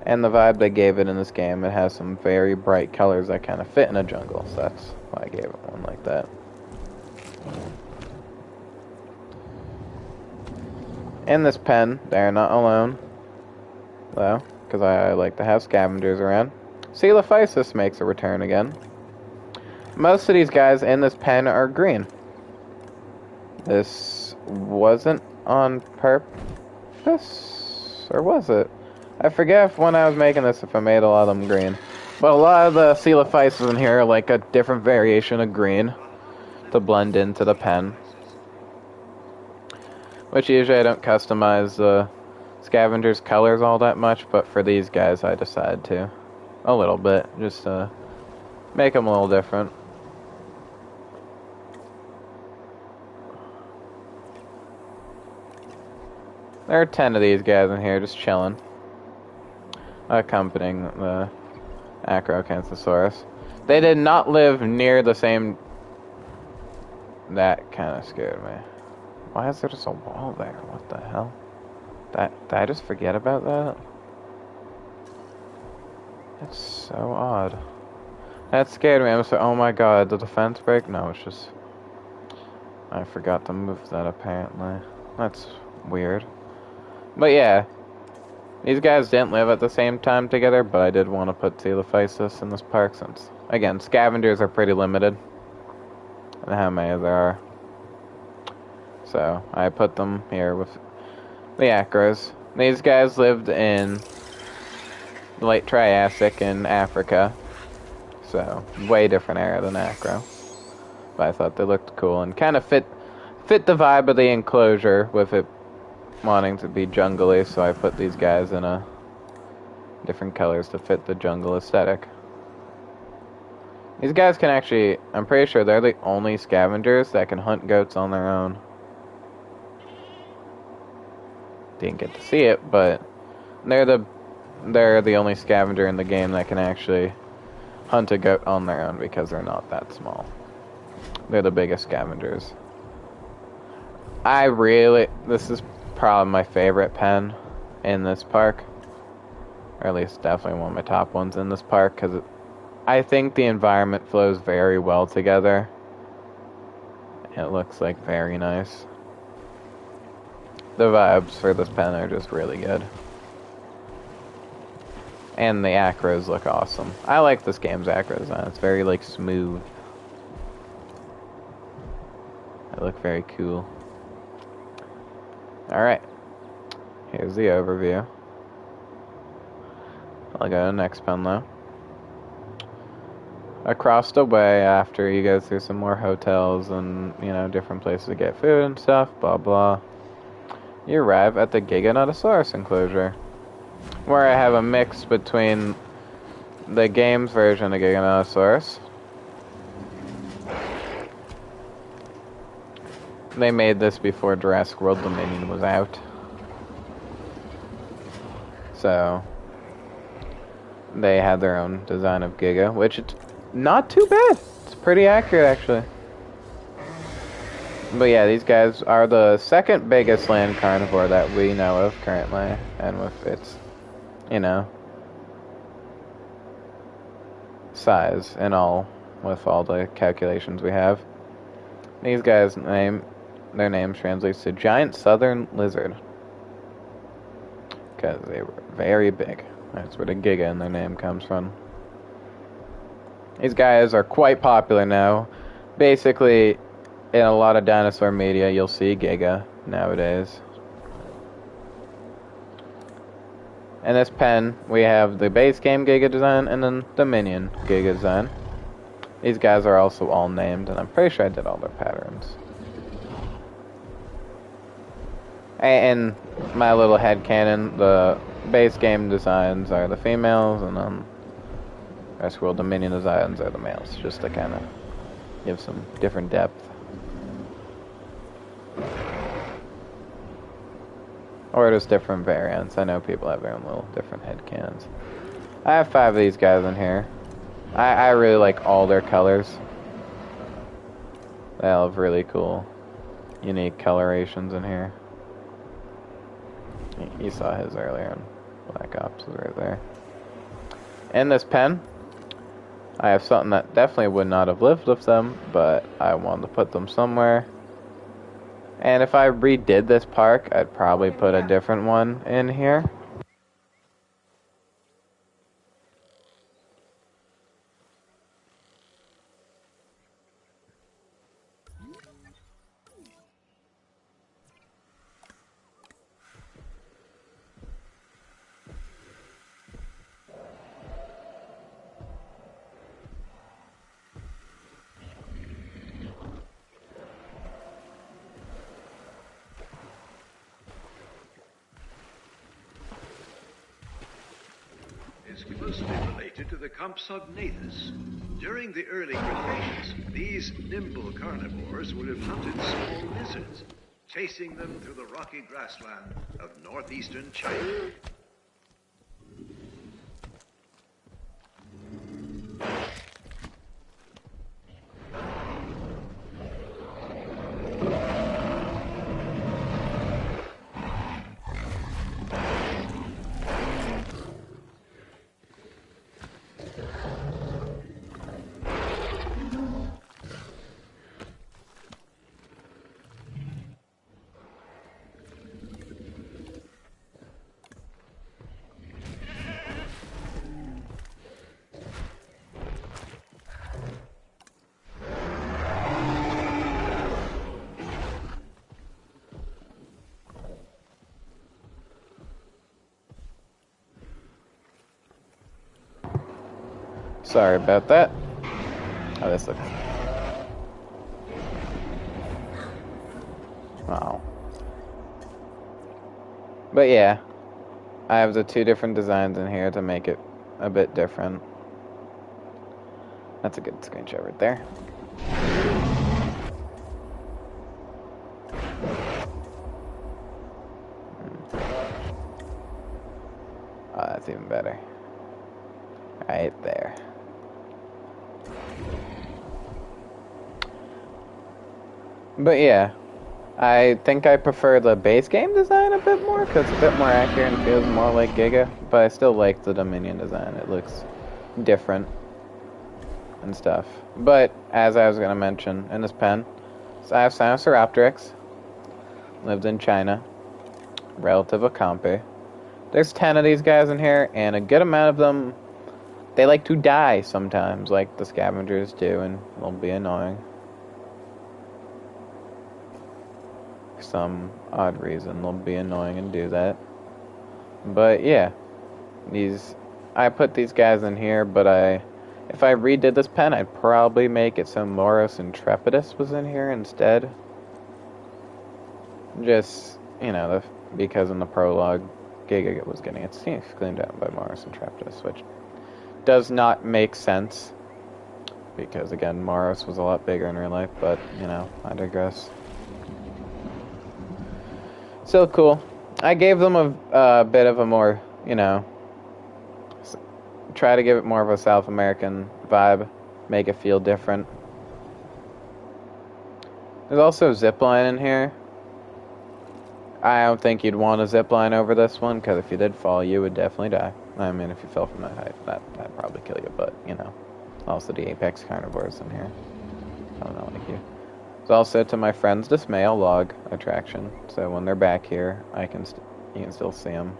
And the vibe they gave it in this game, it has some very bright colors that kind of fit in a jungle, so that's why I gave it one like that. In this pen, they're not alone, though, because I like to have scavengers around. Coelophysis makes a return again. Most of these guys in this pen are green. This wasn't on purpose, or was it? I forget if when I was making this if I made a lot of them green. But a lot of the coelophysis in here are like a different variation of green to blend into the pen. Which usually I don't customize the scavengers' colors all that much, but for these guys I decided to. A little bit, just to make them a little different. There are 10 of these guys in here just chilling, accompanying the Acrocanthosaurus. They did not live near the same... That kind of scared me. Why is there just a wall there? What the hell? Did I just forget about that? That's so odd. That scared me. I was like, oh my god, did the fence break? No, it's just... I forgot to move that apparently. That's weird. But yeah, these guys didn't live at the same time together, but I did want to put Coelophysis in this park since, again, scavengers are pretty limited in how many there are. So I put them here with the Acros. These guys lived in the late Triassic in Africa, so way different era than Acro. But I thought they looked cool and kind of fit the vibe of the enclosure with it wanting to be jungly, so I put these guys in a different colors to fit the jungle aesthetic. These guys can actually, I'm pretty sure they're the only scavengers that can hunt goats on their own. Didn't get to see it, but they're the only scavenger in the game that can actually hunt a goat on their own because they're not that small. They're the biggest scavengers. This is probably my favorite pen in this park. Or at least definitely one of my top ones in this park, because I think the environment flows very well together. It looks like very nice. The vibes for this pen are just really good. And the acros look awesome. I like this game's acro design. It's very, like, smooth. They look very cool. Alright. Here's the overview. I'll go to the next pen, though. Across the way, after you go through some more hotels and, you know, different places to get food and stuff, blah blah, you arrive at the Giganotosaurus enclosure, where I have a mix between the game's version of Giganotosaurus. They made this before Jurassic World Dominion was out, so they had their own design of Giga, which it's not too bad. It's pretty accurate, actually. But yeah, these guys are the second biggest land carnivore that we know of currently, and with its, you know, size and all, with all the calculations we have. These guys' their name translates to giant southern lizard, because they were very big. That's where the Giga in their name comes from. These guys are quite popular now. Basically, in a lot of dinosaur media, you'll see Giga nowadays. In this pen, we have the base game Giga design and then the minion Giga design. These guys are also all named, and I'm pretty sure I did all their patterns. And my little headcanon, the base game designs are the females, and then Jurassic World Dominion designs are the males, just to kind of give some different depth. Or just different variants. I know people have their own little different headcanons. I have 5 of these guys in here. I really like all their colors. They all have really cool, unique colorations in here. You saw his earlier, and Black Ops is right there. In this pen, I have something that definitely would not have lived with them, but I wanted to put them somewhere. And if I redid this park, I'd probably put a different one in here. Is closely related to the Compsognathus. During the early Cretaceous, these nimble carnivores would have hunted small lizards, chasing them through the rocky grassland of northeastern China. Sorry about that. Oh, this looks... Wow. But yeah, I have the two different designs in here to make it a bit different. That's a good screenshot right there. Oh, that's even better. Right there. But yeah, I think I prefer the base game design a bit more because it's a bit more accurate and feels more like Giga. But I still like the Dominion design. It looks different and stuff. But as I was going to mention in this pen, so I have Sinosauropteryx. Lived in China. Relative of Compe. There's 10 of these guys in here, and a good amount of them, they like to die sometimes, like the scavengers do, and they'll be annoying. For some odd reason, they'll be annoying and do that. But yeah, I put these guys in here, but if I redid this pen, I'd probably make it so Moros Intrepidus was in here instead. Just, you know, because in the prologue, Giga was getting its teeth cleaned out by Moros Intrepidus, which does not make sense. Because, again, Moros was a lot bigger in real life, but, you know, I digress. Still cool. I gave them a bit of a more, you know, try to give it more of a South American vibe, make it feel different. There's also a zipline in here. I don't think you'd want a zipline over this one, because if you did fall, you would definitely die. I mean, if you fell from that height, that'd probably kill you, but, you know. Also the apex carnivores in here. I don't know, like you. There's also, to my friend's dismay, a log attraction, so when they're back here, you can still see them.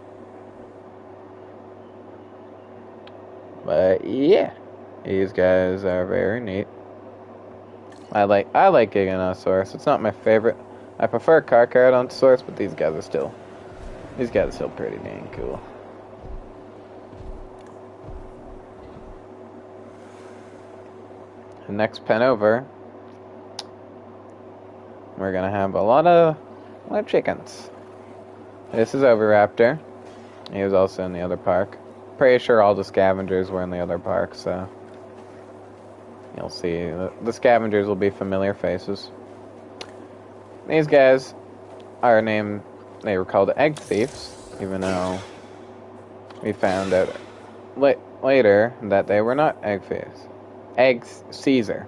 But yeah, these guys are very neat. I like Giganosaurus. It's not my favorite. I prefer Carcharodontosaurus, but these guys are still pretty dang cool. The next pen over, we're gonna have a lot of chickens. This is Oviraptor. He was also in the other park. Pretty sure all the scavengers were in the other park, so you'll see. The scavengers will be familiar faces. These guys are named, they were called egg thieves, even though we found out later that they were not egg thieves. Eggs Caesar.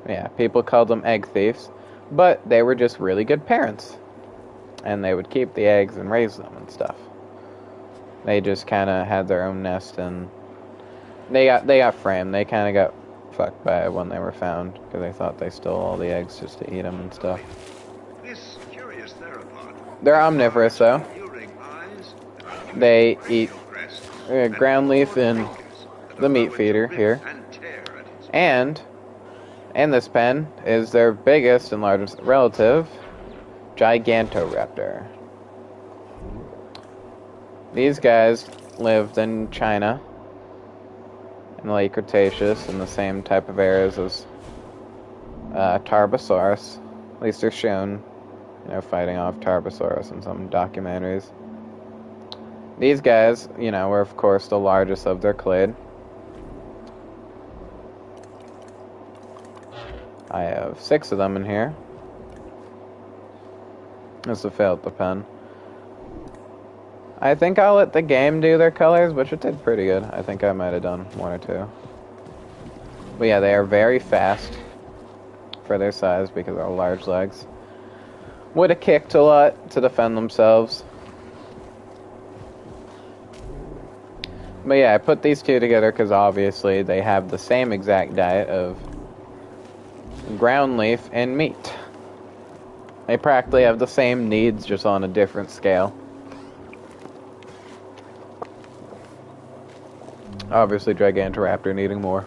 Yeah, people called them egg thieves, but they were just really good parents. And they would keep the eggs and raise them and stuff. They just kind of had their own nest, and they got framed. They kind of got fucked by it when they were found, because they thought they stole all the eggs just to eat them and stuff. This curious theropod, they're omnivorous, though. They eat ground leaf and the meat feeder here. And this pen is their biggest and largest relative, Gigantoraptor. These guys lived in China in the late Cretaceous in the same type of areas as Tarbosaurus. At least they're shown, you know, fighting off Tarbosaurus in some documentaries. These guys, you know, were of course the largest of their clade. I have 6 of them in here. This will fail at the pen. I think I'll let the game do their colors, which it did pretty good. I think I might have done 1 or 2. But yeah, they are very fast for their size because of their large legs. Would have kicked a lot to defend themselves. But yeah, I put these two together because obviously they have the same exact diet of ground leaf and meat. They practically have the same needs, just on a different scale. Obviously, Gigantoraptor needing more.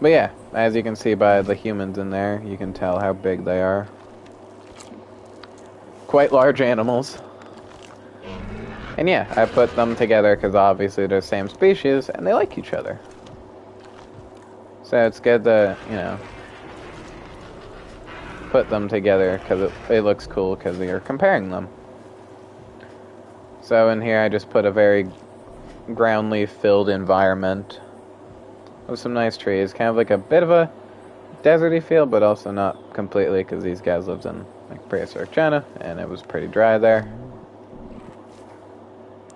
But yeah, as you can see by the humans in there, you can tell how big they are. Quite large animals. And yeah, I put them together because obviously they're the same species and they like each other. So it's good to, you know, put them together because it looks cool because you're comparing them. So in here I just put a very ground leaf filled environment with some nice trees, kind of like a bit of a deserty feel, but also not completely because these guys lived in like prehistoric China and it was pretty dry there.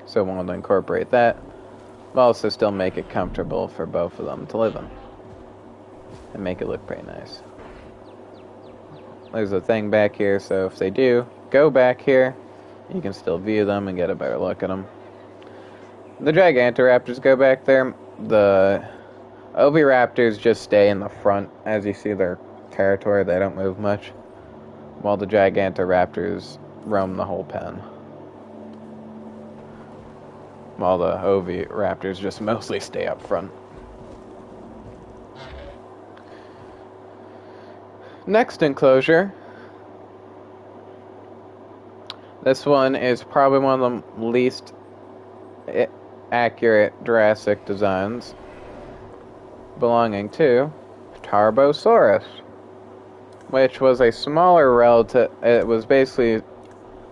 So I wanted to incorporate that, but also still make it comfortable for both of them to live in and make it look pretty nice. There's a thing back here, so if they do go back here, you can still view them and get a better look at them. The Gigantoraptors go back there. The Oviraptors just stay in the front. As you see their territory, they don't move much, while the Gigantoraptors roam the whole pen. While the Oviraptors just mostly stay up front. Next enclosure. This one is probably one of the least accurate Jurassic designs, belonging to Tarbosaurus, which was a smaller relative. It was basically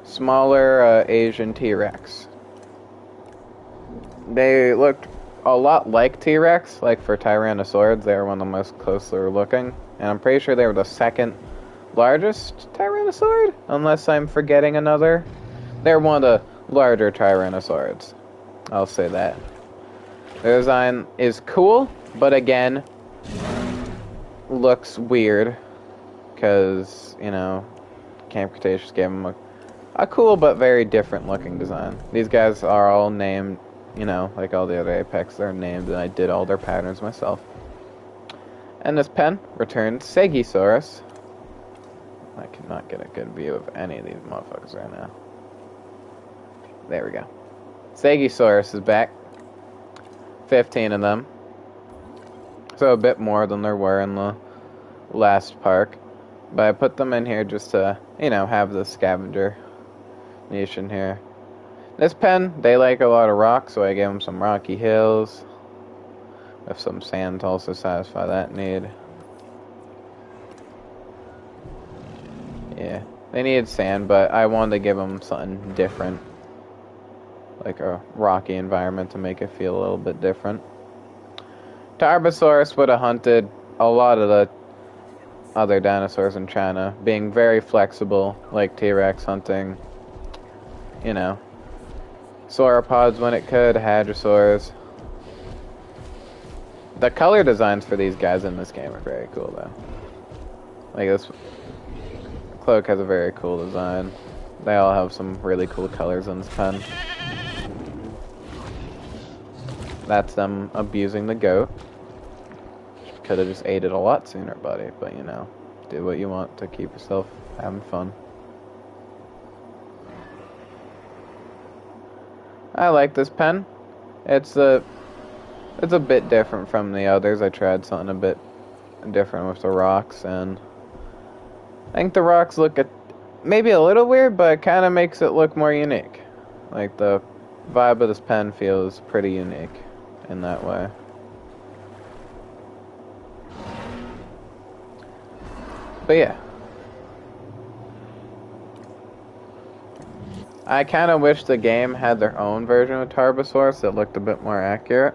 smaller Asian T-Rex. They looked a lot like T-Rex, like for Tyrannosaurids. They were one of the most closely looking, and I'm pretty sure they were the second largest Tyrannosaurid, unless I'm forgetting another. They're one of the larger Tyrannosaurids. I'll say that. The design is cool, but again, looks weird, because, you know, Camp Cretaceous gave them a cool but very different looking design. These guys are all named, you know, like all the other Apex, they're named, and I did all their patterns myself. And this pen returns Stegosaurus. I cannot get a good view of any of these motherfuckers right now. There we go. Stegosaurus is back. 15 of them. So a bit more than there were in the last park. But I put them in here just to, you know, have the scavenger niche in here. This pen, they like a lot of rock, so I gave them some rocky hills. With some sand to also satisfy that need. Yeah, they needed sand, but I wanted to give them something different. Like a rocky environment to make it feel a little bit different. Tarbosaurus would have hunted a lot of the other dinosaurs in China, being very flexible, like T-Rex hunting, you know, sauropods when it could, hadrosaurs. The color designs for these guys in this game are very cool, though. Like, this cloak has a very cool design. They all have some really cool colors in this pen. That's them abusing the goat. Could have just ate it a lot sooner, buddy, but you know, do what you want to keep yourself having fun. I like this pen. It's a bit different from the others. I tried something a bit different with the rocks, and I think the rocks look maybe a little weird, but it kind of makes it look more unique. Like, the vibe of this pen feels pretty unique in that way. But yeah. I kind of wish the game had their own version of Tarbosaurus that looked a bit more accurate.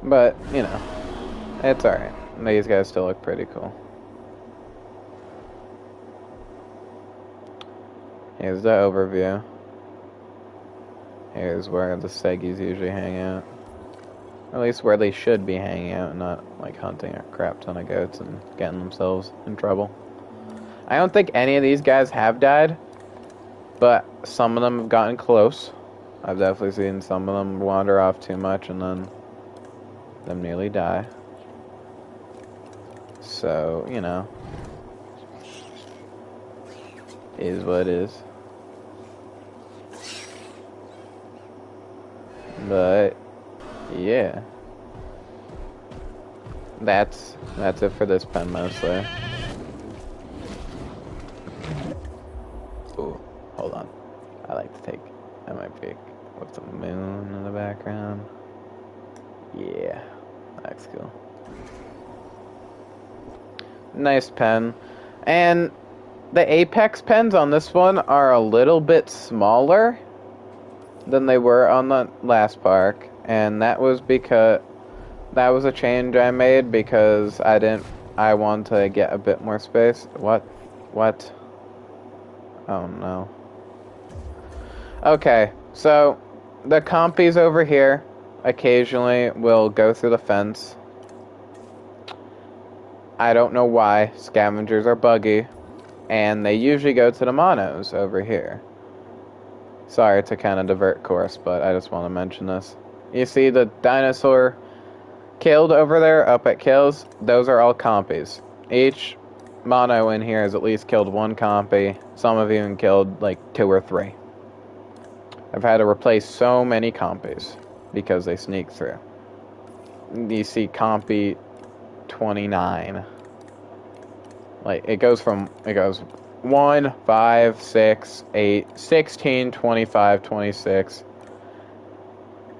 But, you know, it's alright. These guys still look pretty cool. Here's the overview. Here's where the Steggies usually hang out. Or at least where they should be hanging out, and not like hunting a crap ton of goats and getting themselves in trouble. I don't think any of these guys have died, but some of them have gotten close. I've definitely seen some of them wander off too much and then them nearly die. So, you know, is what it is. But yeah, that's it for this pen mostly. Oh, hold on. I like to take, that might be with the moon in the background. Yeah, that's cool. Nice pen. And the apex pens on this one are a little bit smaller than they were on the last park, and that was because that was a change I made because I wanted to get a bit more space. What? Oh no. Okay, so the compies over here occasionally will go through the fence. I don't know why. Scavengers are buggy, and they usually go to the monos over here. Sorry to kind of divert course, but I just want to mention this. You see the dinosaur killed over there, up at kills? Those are all compies. Each mono in here has at least killed one compy. Some have even killed like 2 or 3. I've had to replace so many compies because they sneak through. You see compy 29. Like, it goes 1, 5, 6, 8, 16, 25, 26.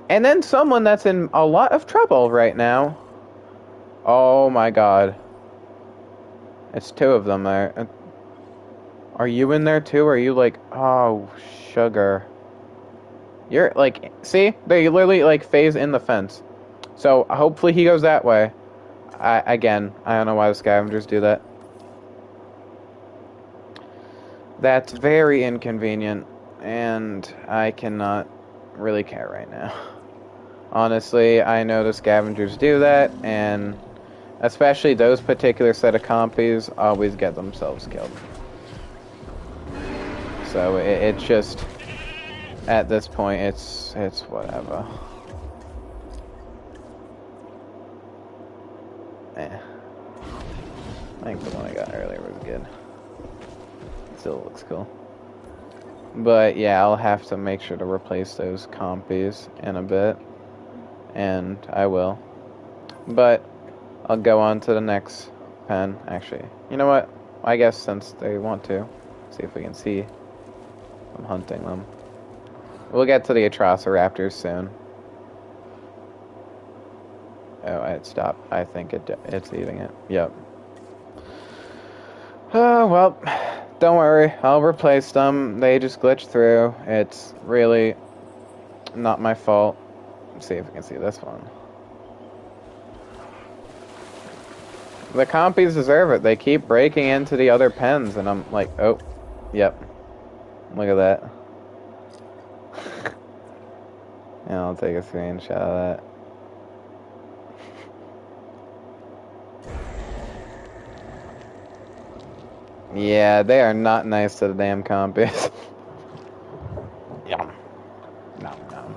And then someone that's in a lot of trouble right now. Oh my god. It's 2 of them there. Are you in there too? Or are you like, oh, sugar. You're like, see? They literally like phase in the fence. So hopefully he goes that way. Again, I don't know why the scavengers do that. That's very inconvenient, and I cannot really care right now. Honestly, I know the scavengers do that, and especially those particular set of compies always get themselves killed. So it's just, at this point, it's whatever. I think the one I got earlier was good. Still looks cool. But yeah, I'll have to make sure to replace those compies in a bit. And I will. But I'll go on to the next pen. Actually, you know what? I guess since they want to, see if we can see them hunting them. We'll get to the Atrociraptors soon. Oh, it stopped. I think it's eating it. Yep. Oh, well, don't worry. I'll replace them. They just glitched through. It's really not my fault. Let's see if we can see this one. The compies deserve it. They keep breaking into the other pens, and I'm like, oh, yep. Look at that. Yeah, I'll take a screenshot of that. Yeah, they are not nice to the damn compies. Yum. Nom nom.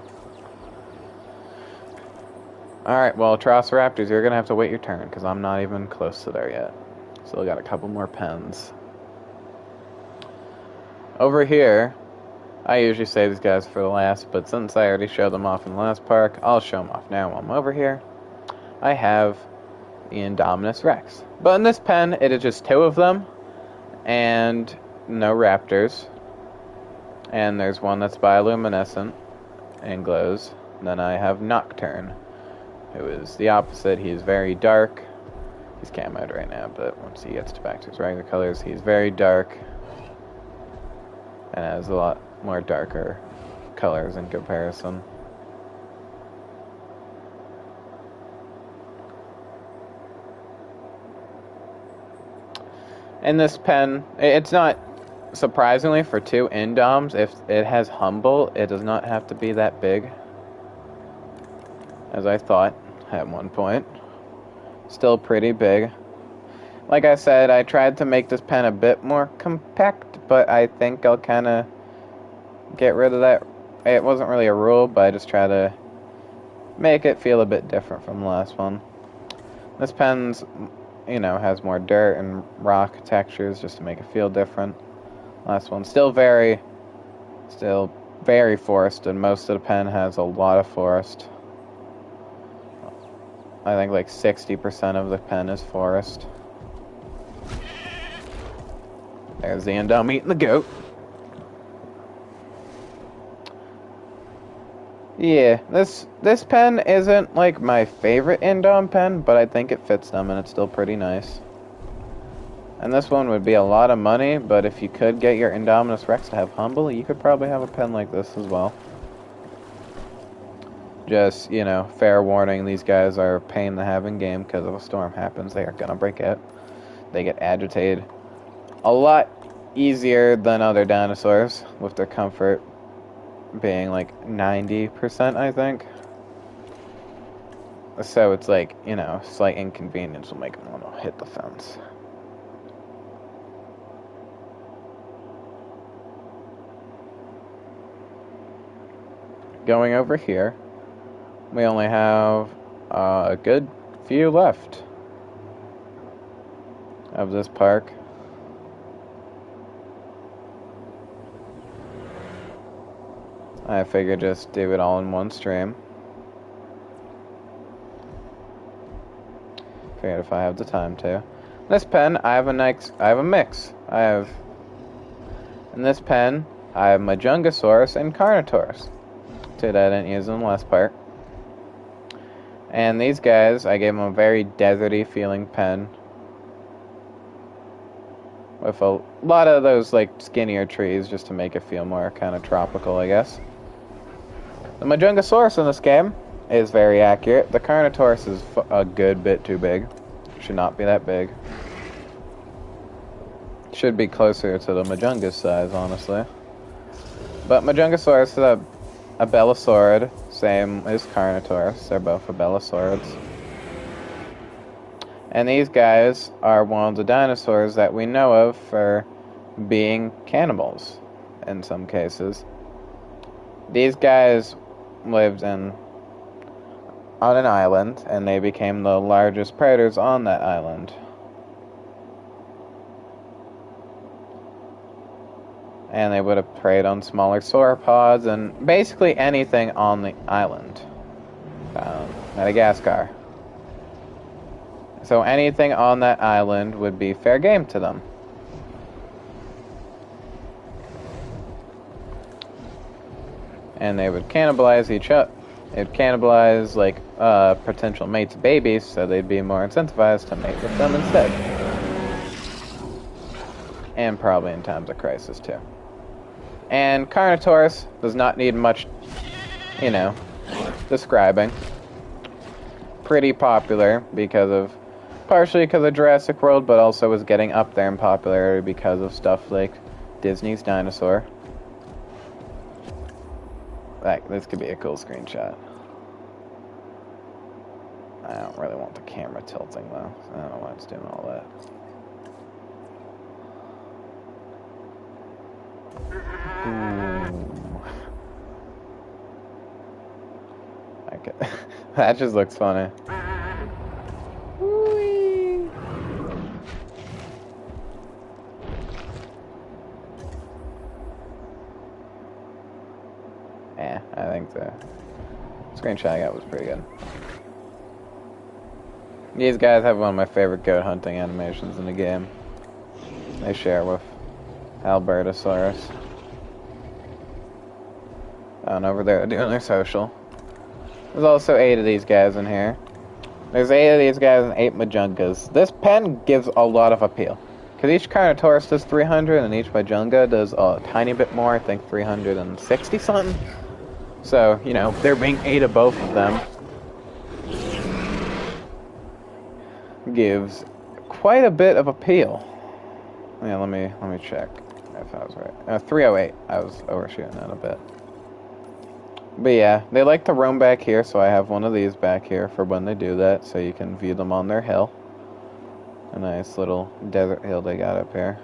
Alright, well, Atrociraptors, you're gonna have to wait your turn, because I'm not even close to there yet. Still got a couple more pens. Over here, I usually save these guys for the last, but since I already showed them off in the last park, I'll show them off now while I'm over here. I have the Indominus Rex. But in this pen, it is just 2 of them, and no raptors. And there's one that's bioluminescent and glows. And then I have Nocturne, who is the opposite. He's very dark. He's camoed right now, but once he gets back to his regular colors, he's very dark and has a lot more darker colors in comparison. In this pen, it's not, surprisingly, for 2 Indoms, if it has Humble, it does not have to be that big, as I thought at one point. Still pretty big. Like I said, I tried to make this pen a bit more compact, but I think I'll kind of get rid of that. It wasn't really a rule, but I just try to make it feel a bit different from the last one. This pen's, you know, has more dirt and rock textures just to make it feel different. Last one still very forested. Most of the pen has a lot of forest. I think like 60% of the pen is forest. There's the Indom eating the goat. Yeah, this pen isn't like my favorite Indom pen, but I think it fits them and it's still pretty nice. And this one would be a lot of money, but if you could get your Indominus Rex to have Humble, you could probably have a pen like this as well. Just, you know, fair warning, these guys are a pain to have in game because if a storm happens, they are gonna break out. They get agitated a lot easier than other dinosaurs, with their comfort being like 90%, I think. So it's like, you know, slight inconvenience will make them want to hit the fence. Going over here, we only have a good few left of this park. I figured just do it all in one stream. Figured if I have the time to. This pen, I have a mix. In this pen, I have Majungasaurus and Carnotaurus. Two that I didn't use in the last part. And these guys, I gave them a very deserty feeling pen. With a lot of those like skinnier trees just to make it feel more kind of tropical, I guess. The Majungasaurus in this game is very accurate. The Carnotaurus is a good bit too big. Should not be that big. Should be closer to the Majunga's size, honestly. But Majungasaurus is a Belosaurid, same as Carnotaurus. They're both Abelisaurids. And these guys are one of the dinosaurs that we know of for being cannibals, in some cases. These guys lived on an island, and they became the largest predators on that island. And they would have preyed on smaller sauropods and basically anything on the island. Madagascar. So anything on that island would be fair game to them. And they would cannibalize each other. It'd cannibalize, like, potential mates' babies, so they'd be more incentivized to mate with them instead. And probably in times of crisis, too. And Carnotaurus does not need much, you know, describing. Pretty popular partially because of Jurassic World, but also was getting up there in popularity because of stuff like Disney's Dinosaur. This could be a cool screenshot. I don't really want the camera tilting, though. I don't know why it's doing all that. Ooh. Okay. That just looks funny. Whee. Yeah, I think the screenshot I got was pretty good. These guys have one of my favorite goat hunting animations in the game. They share with Albertosaurus. And over there doing their social. There's also 8 of these guys in here. There's 8 of these guys and 8 Majungas. This pen gives a lot of appeal. Because each Carnotaurus does 300 and each Majunga does a tiny bit more, I think 360 something. So, you know, there being 8 of both of them gives quite a bit of appeal. Yeah, let me check if I was right. 308. I was overshooting that a bit. But yeah, they like to roam back here, so I have one of these back here for when they do that, so you can view them on their hill. A nice little desert hill they got up here.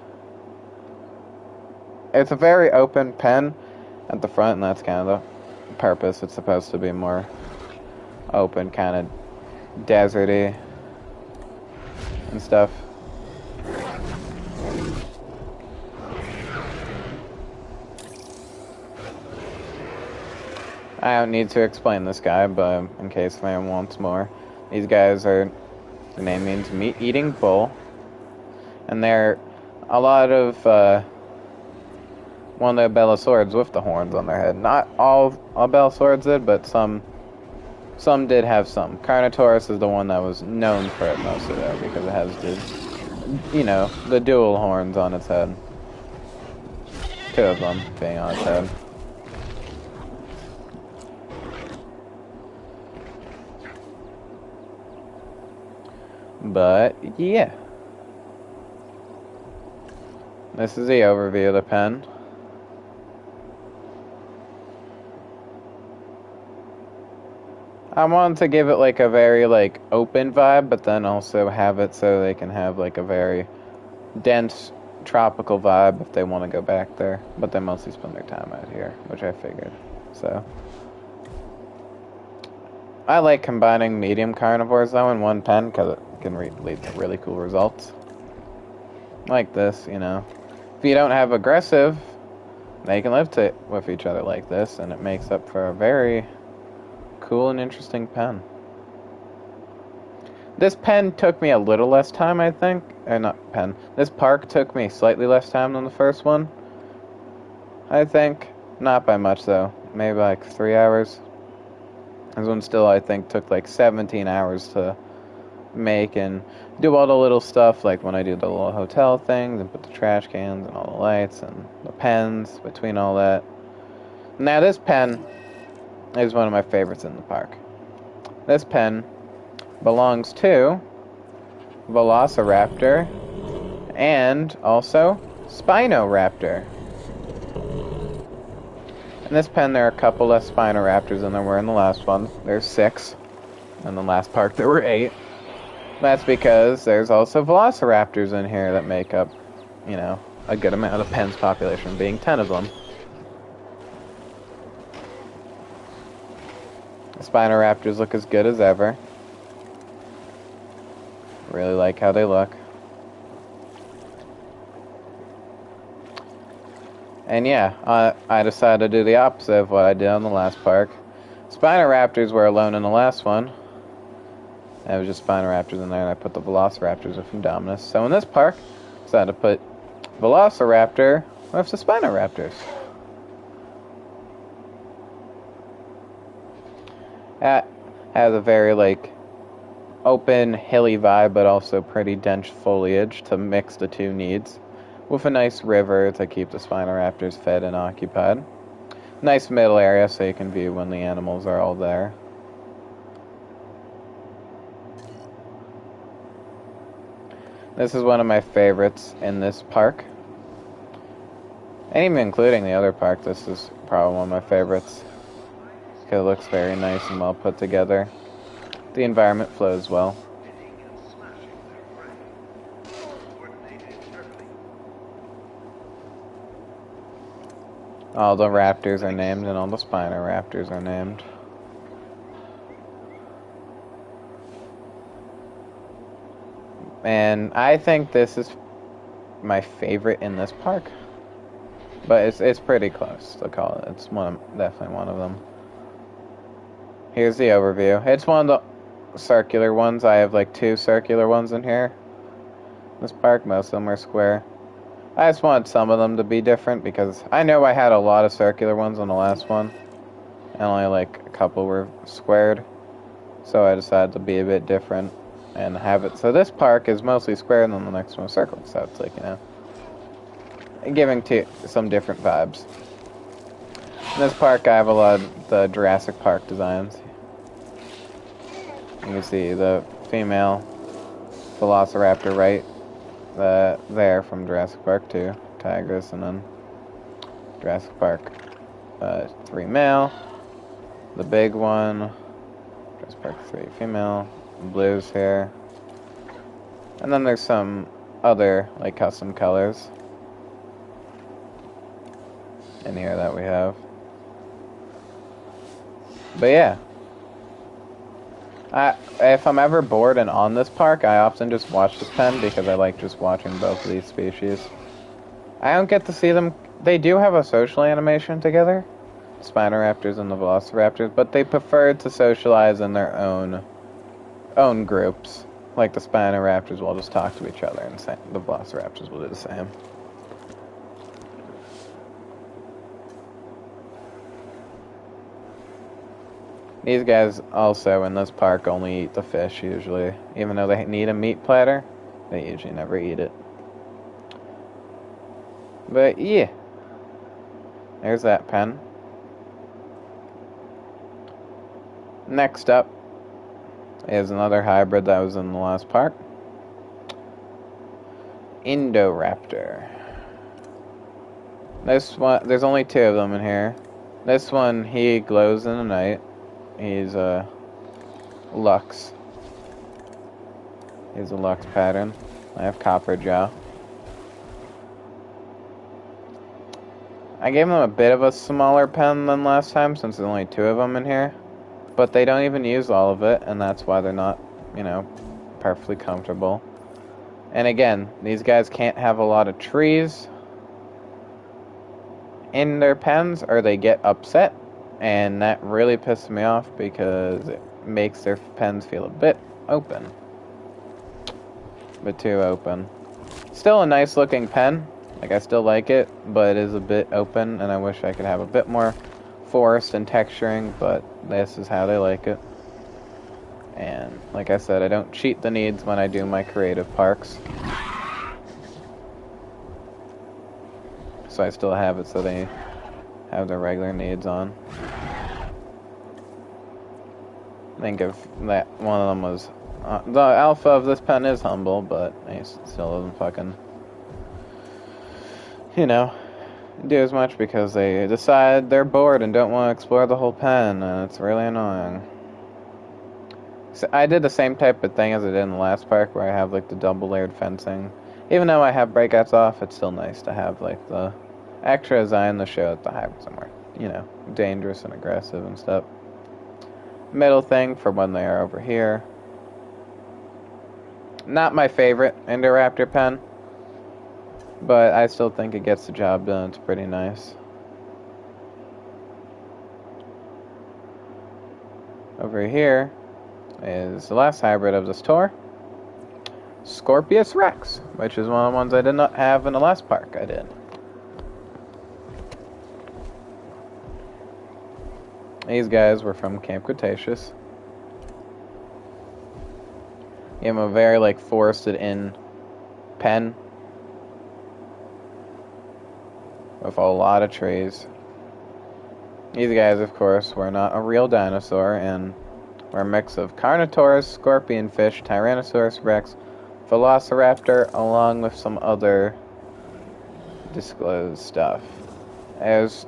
It's a very open pen at the front, and that's kind of the purpose. It's supposed to be more open, kind of deserty and stuff. I don't need to explain this guy, but in case anyone wants more, these guys the name means meat-eating bull, and they're a lot of one of the Belosaurids with the horns on their head. Not all Belosaurids did, but some did have some. Carnotaurus is the one that was known for it mostly, though, because it has the dual horns on its head. 2 of them being on its head. But, yeah. This is the overview of the pen. I wanted to give it like a very like open vibe, but then also have it so they can have like a very dense tropical vibe if they want to go back there. But they mostly spend their time out here, which I figured. So I like combining medium carnivores though in one pen because it can lead to really cool results. Like this, you know. If you don't have aggressive, they can live with each other like this, and it makes up for a very cool and interesting pen. This pen took me a little less time, I think. Or not pen. This park took me slightly less time than the first one. I think. Not by much, though. Maybe like 3 hours. This one still, I think, took like 17 hours to make and do all the little stuff, like when I do the little hotel things and put the trash cans and all the lights and the pens between all that. Now, this pen is one of my favorites in the park. This pen belongs to Velociraptor and also Spinoraptor. In this pen, there are a couple less Spinoraptors than there were in the last one. There's 6. In the last park, there were 8. That's because there's also Velociraptors in here that make up, a good amount of pen's population, being 10 of them. The Spinoraptors look as good as ever. Really like how they look. And yeah, I decided to do the opposite of what I did on the last park. Spinoraptors were alone in the last one. It was just Spinoraptors in there, and I put the Velociraptors with Indominus. So in this park, I decided to put Velociraptor with the Spinoraptors. That has a very, open, hilly vibe, but also pretty dense foliage to mix the two needs. With a nice river to keep the Spinoraptors fed and occupied. Nice middle area so you can view when the animals are all there. This is one of my favorites in this park. And even including the other park, this is probably one of my favorites. Because it looks very nice and well put together. The environment flows well. All the raptors are named and all the Spinoraptors are named. And I think this is my favorite in this park. But it's pretty close to call it. It's definitely one of them. Here's the overview. It's one of the circular ones. I have 2 circular ones in here. This park, most of them are square. I just wanted some of them to be different because I know I had a lot of circular ones on the last one. And only a couple were squared. So I decided to be a bit different and have it. So this park is mostly square and then the next one is circle. So it's giving some different vibes. In this park I have a lot of the Jurassic Park designs. You can see the female Velociraptor right there from Jurassic Park 2, Tigris, and then Jurassic Park 3 male, the big one, Jurassic Park 3 female, blues here, and then there's some other custom colors in here that we have. But yeah, if I'm ever bored and on this park, I often just watch this pen because I like just watching both of these species. I don't get to see them. They do have a social animation together, Spinoraptors and the Velociraptors, but they prefer to socialize in their own groups. Like the Spinoraptors will just talk to each other, and the Velociraptors will do the same. These guys also in this park only eat the fish usually. Even though they need a meat platter, they usually never eat it. But yeah, there's that pen. Next up is another hybrid that was in the last park. Indoraptor. This one, there's only 2 of them in here. This one, he glows in the night. He's a Lux. He's a Lux pattern. I have Copper Jaw. I gave them a bit of a smaller pen than last time since there's only 2 of them in here. But they don't even use all of it, and that's why they're not, you know, perfectly comfortable. And again, these guys can't have a lot of trees in their pens or they get upset, and that really pisses me off because it makes their pens feel a bit open. A bit too open. Still a nice looking pen, like I still like it, but it is a bit open and I wish I could have a bit more forest and texturing, but this is how they like it. And like I said, I don't cheat the needs when I do my creative parks. So I still have it so they have their regular needs on. I think if that one of them was... the alpha of this pen is humble, but he still doesn't fucking... you know, do as much because they decide they're bored and don't want to explore the whole pen, and it's really annoying. So I did the same type of thing as I did in the last park, where I have like the double layered fencing. Even though I have breakouts off, it's still nice to have like the extra design to show that the hybrids are more, you know, dangerous and aggressive and stuff. Middle thing for when they are over here. Not my favorite Indoraptor pen, but I still think it gets the job done. It's pretty nice. Over here is the last hybrid of this tour, Scorpius Rex, which is one of the ones I did not have in the last park I did. These guys were from Camp Cretaceous. You have a very like forested in pen with a lot of trees. These guys, of course, were not a real dinosaur and were a mix of Carnotaurus, scorpionfish, Tyrannosaurus rex, Velociraptor, along with some other disclosed stuff. It was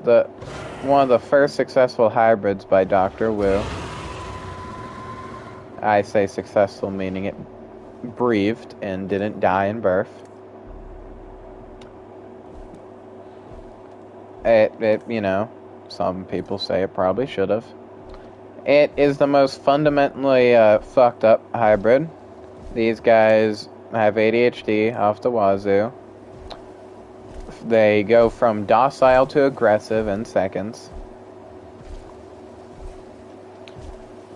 one of the first successful hybrids by Dr. Wu. I say successful meaning it breathed and didn't die in birth. It, you know, some people say it probably should have. It is the most fundamentally fucked up hybrid. These guys have ADHD off the wazoo. They go from docile to aggressive in seconds.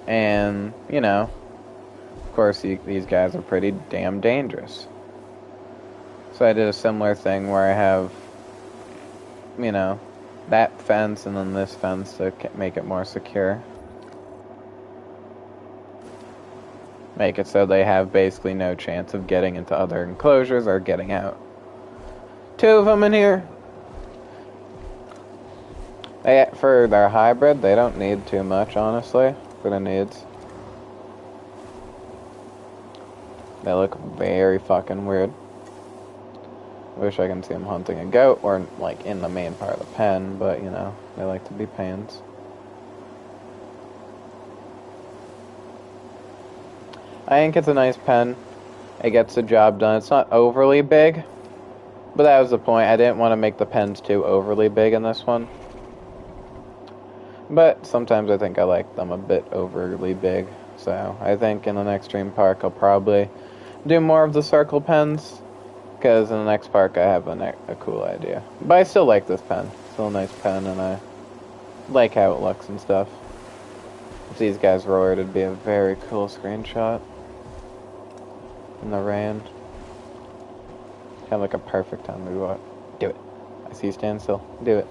And, you know, of course these guys are pretty damn dangerous. So I did a similar thing where I have, you know, that fence and then this fence to make it more secure. Make it so they have basically no chance of getting into other enclosures or getting out. 2 of them in here. For their hybrid, they don't need too much, honestly, for their needs. They look very fucking weird. Wish I can see them hunting a goat or, like, in the main part of the pen, but, you know, they like to be pains. I think it's a nice pen. It gets the job done. It's not overly big, but that was the point. I didn't want to make the pens too overly big in this one. But sometimes I think I like them a bit overly big. So I think in the next dream park I'll probably do more of the circle pens, because in the next park I have a cool idea. But I still like this pen. Still a nice pen, and I like how it looks and stuff. If these guys roared, it'd be a very cool screenshot. In the rain. Kind of like a perfect time to go out. Do it. I see you stand still. Do it.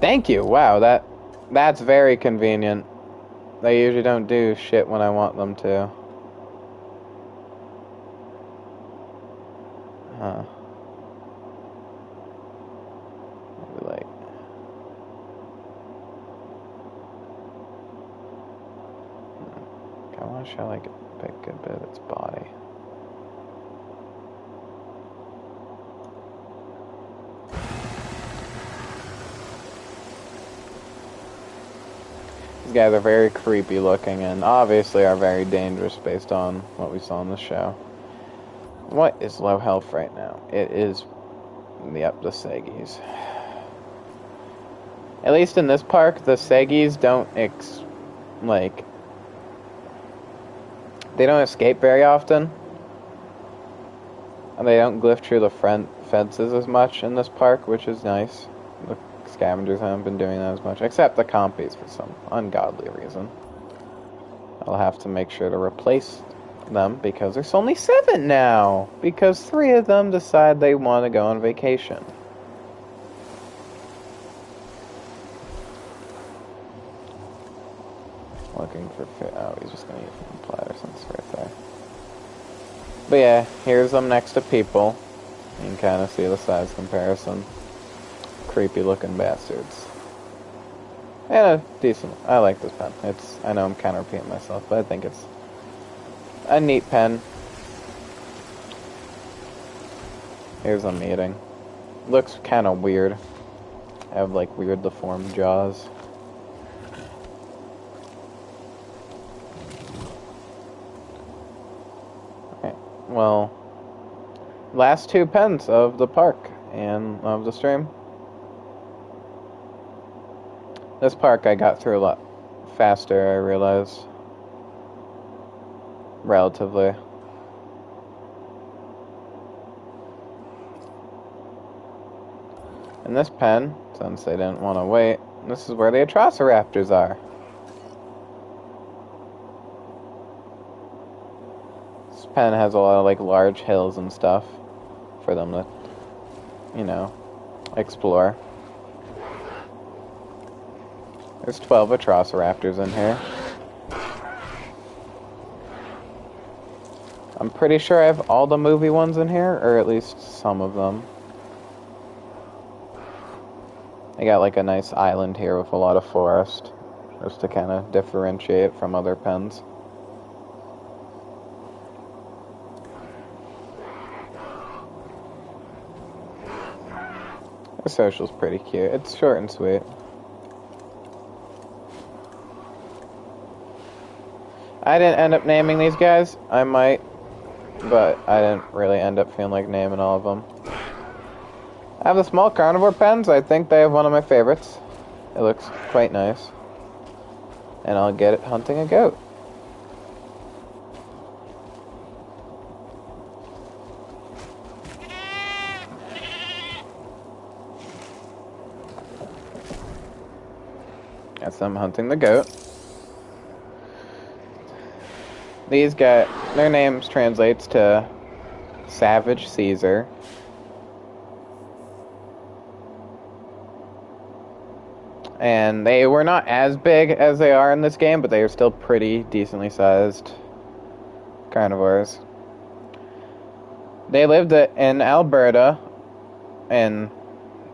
Thank you. Wow, that That's very convenient. They usually don't do shit when I want them to. Huh. Maybe like... I want to show like a big good bit of its body. These guys are very creepy looking and obviously are very dangerous based on what we saw in the show. What is low health right now? It is, yep, the Seggies. At least in this park, the Seggies don't, they don't escape very often. And they don't glyph through the front fences as much in this park, which is nice. The scavengers haven't been doing that as much, except the compies for some ungodly reason. I'll have to make sure to replace them because there's only 7 now. Because 3 of them decide they want to go on vacation. Looking for fit. Oh, he's just gonna eat from the platter since it's right there. But yeah, here's them next to people. You can kind of see the size comparison. Creepy looking bastards. And a decent. I like this pen. I know I'm kind of repeating myself, but I think it's a neat pen. Here's them eating. Looks kind of weird. Have like weird deformed jaws. Okay, well, last 2 pens of the park and of the stream. This park I got through a lot faster, I realize. Relatively. And this pen, since they didn't want to wait, this is where the Atrociraptors are. This pen has a lot of like large hills and stuff for them to, you know, explore. There's 12 Atrociraptors in here. I'm pretty sure I have all the movie ones in here, or at least some of them. I got like a nice island here with a lot of forest, just to kind of differentiate from other pens. The social's pretty cute. It's short and sweet. I didn't end up naming these guys. I might, but I didn't really end up feeling like naming all of them. I have the small carnivore pens. I think they have one of my favorites. It looks quite nice. And I'll get it hunting a goat. That's them hunting the goat. These guys, their names translates to Savage Caesar. And they were not as big as they are in this game, but they are still pretty decently sized carnivores. They lived in Alberta, in,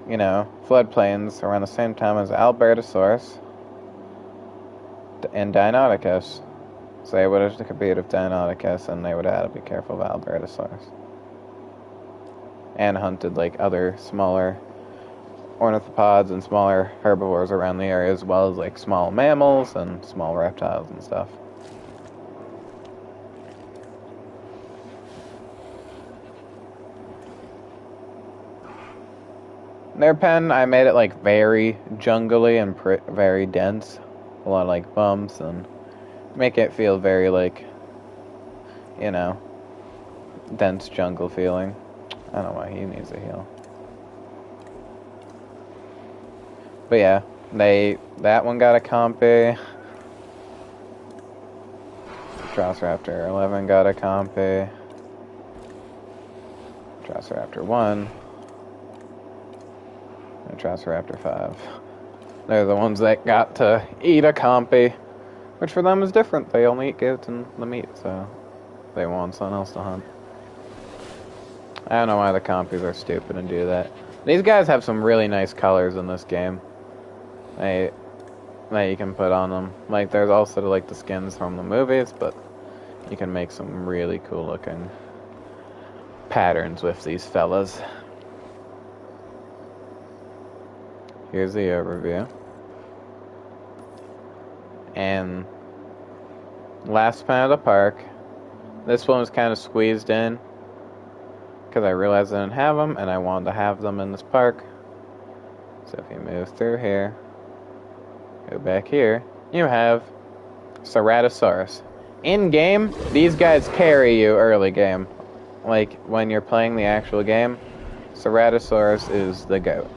you know, floodplains around the same time as Albertosaurus and Deinonychus. So they would have to compete with Deinonychus, and they would have had to be careful of Albertosaurus. And hunted, like, other smaller ornithopods and smaller herbivores around the area, as well as, like, small mammals and small reptiles and stuff. Their pen, I made it, like, very jungly and very dense. A lot of, like, bumps and make it feel very, like, you know, dense jungle feeling. I don't know why he needs a heal. But yeah, that one got a compy. Atrociraptor 11 got a compy. Atrociraptor 1. Atrociraptor 5. They're the ones that got to eat a compy, which for them is different. They only eat goats and the meat, so they want something else to hunt. I don't know why the compies are stupid and do that. These guys have some really nice colors in this game. That you can put on them. Like, there's also like the skins from the movies, but you can make some really cool looking patterns with these fellas. Here's the overview. And last pen of the park. This one was kind of squeezed in because I realized I didn't have them and I wanted to have them in this park. So if you move through here, go back here, you have Ceratosaurus. In game, these guys carry you early game. Like, when you're playing the actual game, Ceratosaurus is the GOAT.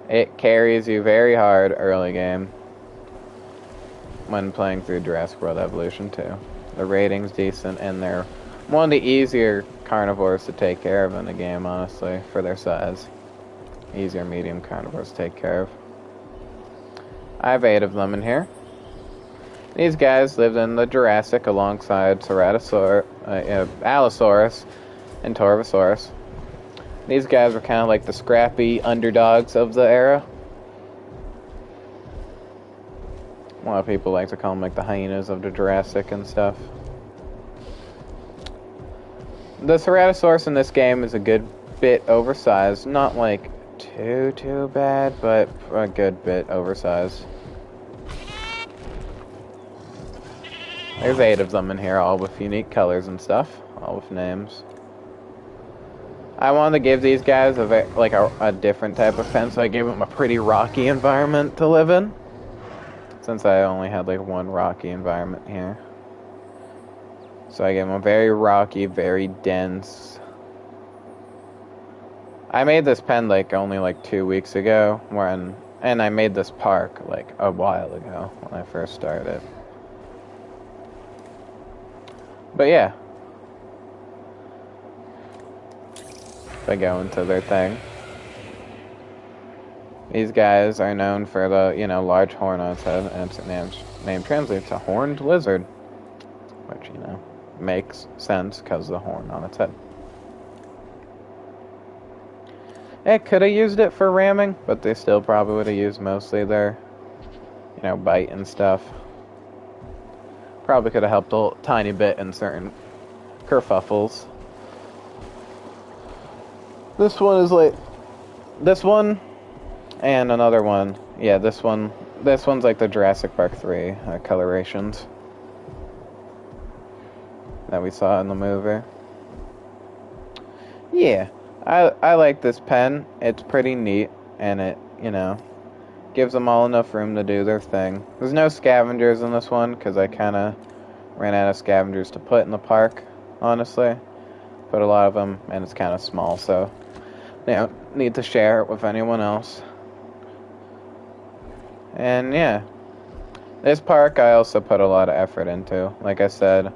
It carries you very hard early game when playing through Jurassic World Evolution 2. The rating's decent, and they're one of the easier carnivores to take care of in the game, honestly, for their size. Easier medium carnivores to take care of. I have 8 of them in here. These guys lived in the Jurassic alongside Allosaurus and Torvosaurus. These guys were kind of like the scrappy underdogs of the era. A lot of people like to call them like the hyenas of the Jurassic and stuff. The Ceratosaurus in this game is a good bit oversized. Not like too bad, but a good bit oversized. There's 8 of them in here, all with unique colors and stuff, all with names. I wanted to give these guys a different type of pen, so I gave them a pretty rocky environment to live in. Since I only had like one rocky environment here. So I gave them a very rocky, very dense. I made this pen only 2 weeks ago, and I made this park a while ago when I first started. But yeah. If I go into their thing. These guys are known for the, large horn on its head, and its name translates to horned lizard. Which, makes sense because of the horn on its head. It could have used it for ramming, but they still probably would have used mostly their, bite and stuff. Probably could have helped a tiny bit in certain kerfuffles. This one is this one and another one. Yeah, this one's like the Jurassic Park 3 colorations that we saw in the movie. Yeah, I like this pen. It's pretty neat, and it, gives them all enough room to do their thing. There's no scavengers in this one, because I kind of ran out of scavengers to put in the park, honestly. Put a lot of them, and it's kind of small, so need to share it with anyone else. And yeah, this park I also put a lot of effort into. Like I said,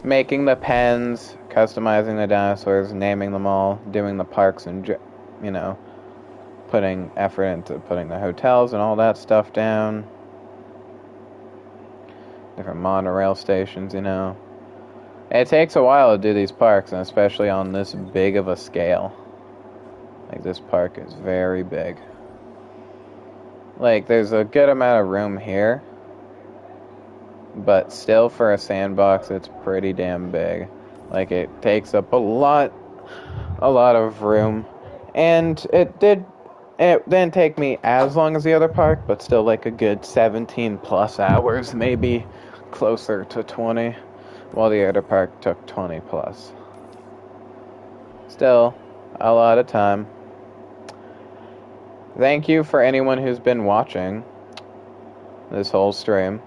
making the pens, customizing the dinosaurs, naming them all, doing the parks, and putting effort into putting the hotels and all that stuff down. Different monorail stations, It takes a while to do these parks, and especially on this big of a scale. This park is very big. There's a good amount of room here, but still for a sandbox, it's pretty damn big. It takes up a lot of room, and it didn't take me as long as the other park, but still a good 17 plus hours, maybe closer to 20, while the other park took 20 plus. Still, a lot of time. Thank you for anyone who's been watching this whole stream.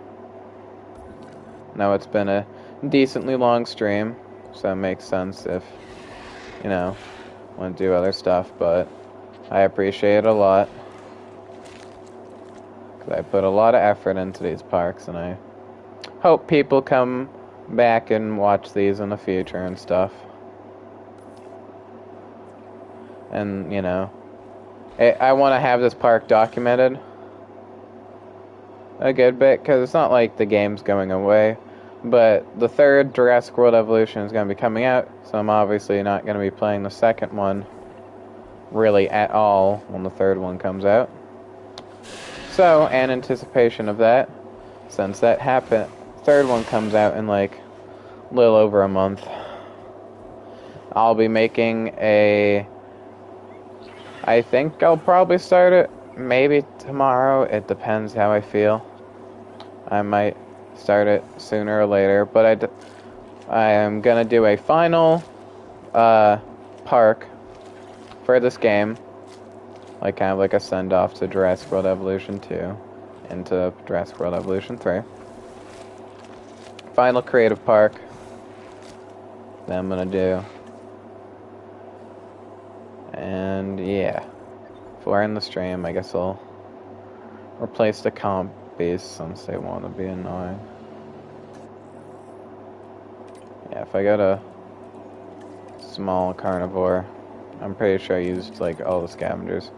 Now it's been a decently long stream, so it makes sense if, want to do other stuff, but I appreciate it a lot. Because I put a lot of effort into these parks, and I hope people come back and watch these in the future and stuff. And, I want to have this park documented a good bit, because it's not like the game's going away. But the third Jurassic World Evolution is going to be coming out, so I'm obviously not going to be playing the second one really at all when the third one comes out. So, in anticipation of that, since that happened, third one comes out in like a little over a month, I'll be making a... I think I'll probably start it maybe tomorrow. It depends how I feel. I might start it sooner or later, but I am gonna do a final park for this game, like kind of like a send off to Jurassic World Evolution 2 and to Jurassic World Evolution 3. Final creative park that I'm gonna do. And yeah, if we're in the stream, I guess I'll replace the comp base since they want to be annoying. Yeah, if I go to small carnivore, I'm pretty sure I used like all the scavengers.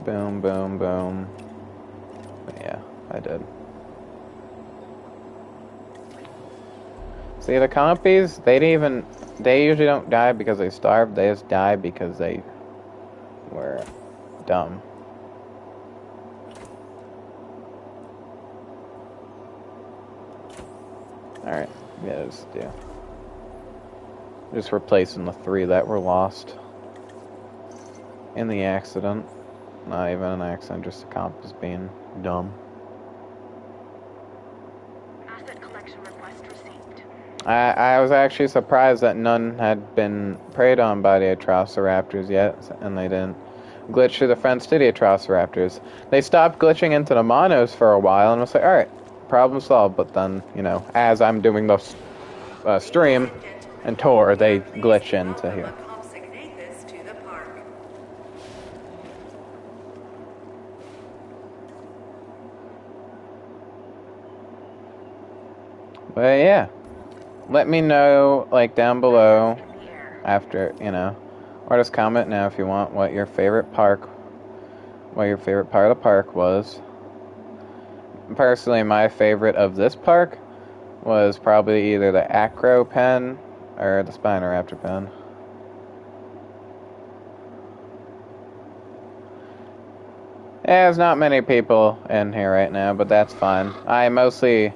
Boom, boom, boom. But yeah, I did. See, the compies, they usually don't die because they starved, they just die because they were dumb. Alright, yeah, just replacing the 3 that were lost in the accident. Not even an accident, just the compass being dumb. Asset collection request received. I was actually surprised that none had been preyed on by the Atrociraptors yet, and they didn't glitch through the fence to the Atrociraptors. They stopped glitching into the Monos for a while, and was like, alright, problem solved. But then, you know, as I'm doing the stream and tour, they glitch into here. But yeah, let me know, like, down below after, you know, or just comment now if you want what your favorite part of the park was. Personally, my favorite of this park was probably either the Acro pen or the Spinoraptor pen. Yeah, there's not many people in here right now, but that's fine. I mostly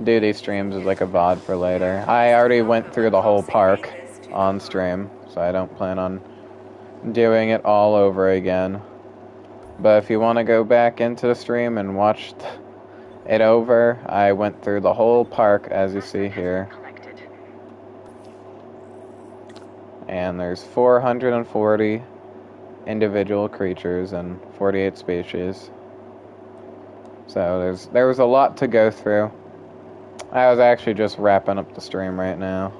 do these streams as like a VOD for later. I already went through the whole park on stream, so I don't plan on doing it all over again. But if you want to go back into the stream and watch it over, I went through the whole park as you see here. And there's 440 individual creatures and 48 species. So there was a lot to go through. I was actually just wrapping up the stream right now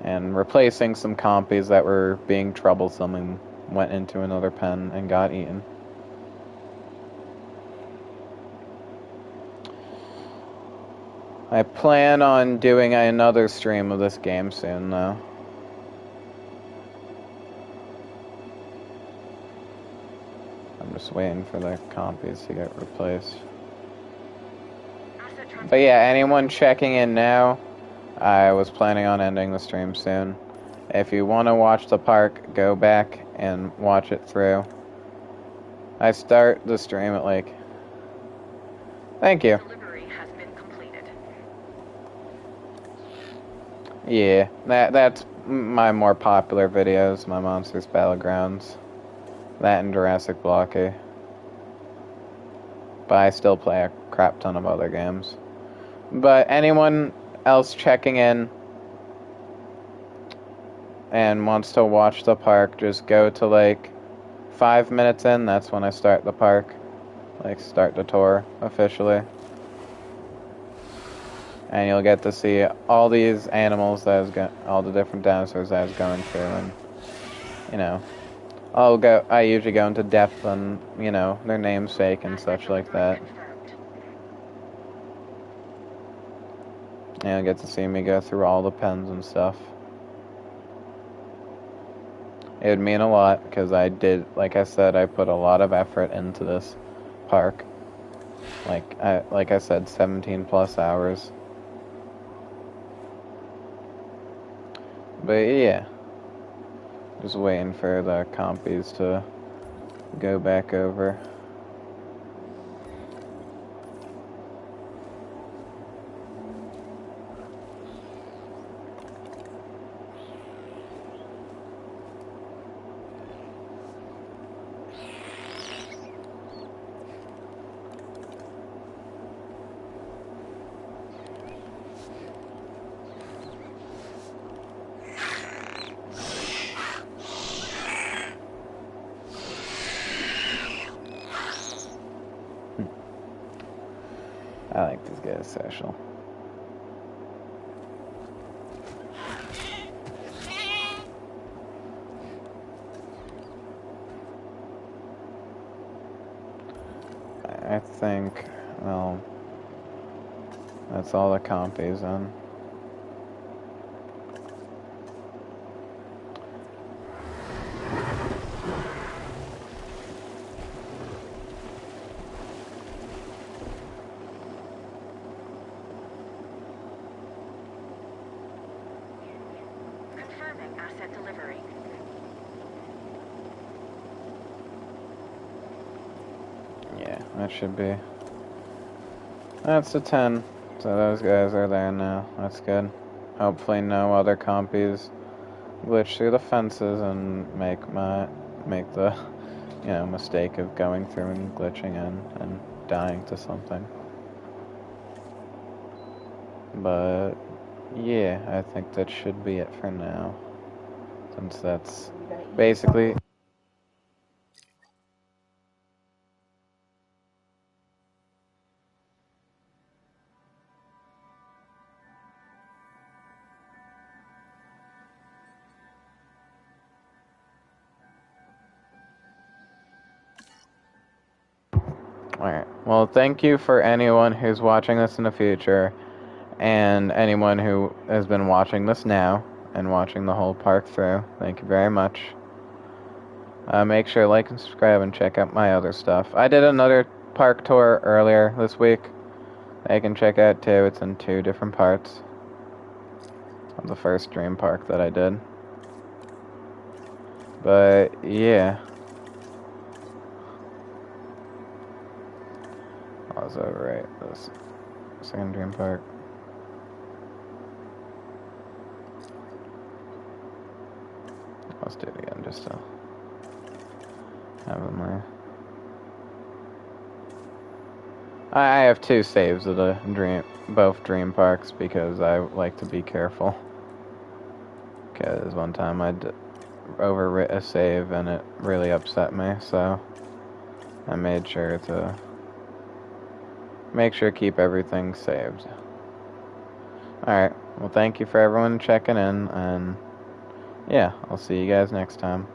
and replacing some compies that were being troublesome and went into another pen and got eaten. I plan on doing another stream of this game soon, though. I'm just waiting for the compies to get replaced. But yeah, anyone checking in now, I was planning on ending the stream soon. If you want to watch the park, go back and watch it through. I start the stream at like... Thank you. Delivery has been completed. Yeah, that's my more popular videos, my Monsters Battlegrounds. That and Jurassic Blocky. But I still play a crap ton of other games. But anyone else checking in and wants to watch the park, just go to like 5 minutes in. That's when I start the park. Like, start the tour officially. And you'll get to see all these animals all the different dinosaurs that I was going through, and, you know, I usually go into depth on, you know, their namesake and such like that. And you'll get to see me go through all the pens and stuff. It would mean a lot, because I did, like I said, I put a lot of effort into this park. Like I said, 17 plus hours. But yeah, just waiting for the compies to go back over. I like this guy's social. I think, well, that's all the compies then. Confirming asset delivery. Yeah, that should be. That's a 10. So those guys are there now. That's good. Hopefully no other compies glitch through the fences and make the mistake of going through and glitching in and dying to something. But yeah, I think that should be it for now. Since that's basically alright. Well, thank you for anyone who's watching this in the future, and anyone who has been watching this now and watching the whole park through. Thank you very much. Make sure to like and subscribe and check out my other stuff. I did another park tour earlier this week. You can check out too. It's in 2 different parts of the first Dream Park that I did. But yeah. I was over right. This second Dream Park. Let's do it again just to have them there. I have 2 saves of both Dream Parks because I like to be careful. Because one time I overwrit a save and it really upset me, so I made sure to keep everything saved. Alright, well thank you for everyone checking in, and yeah, I'll see you guys next time.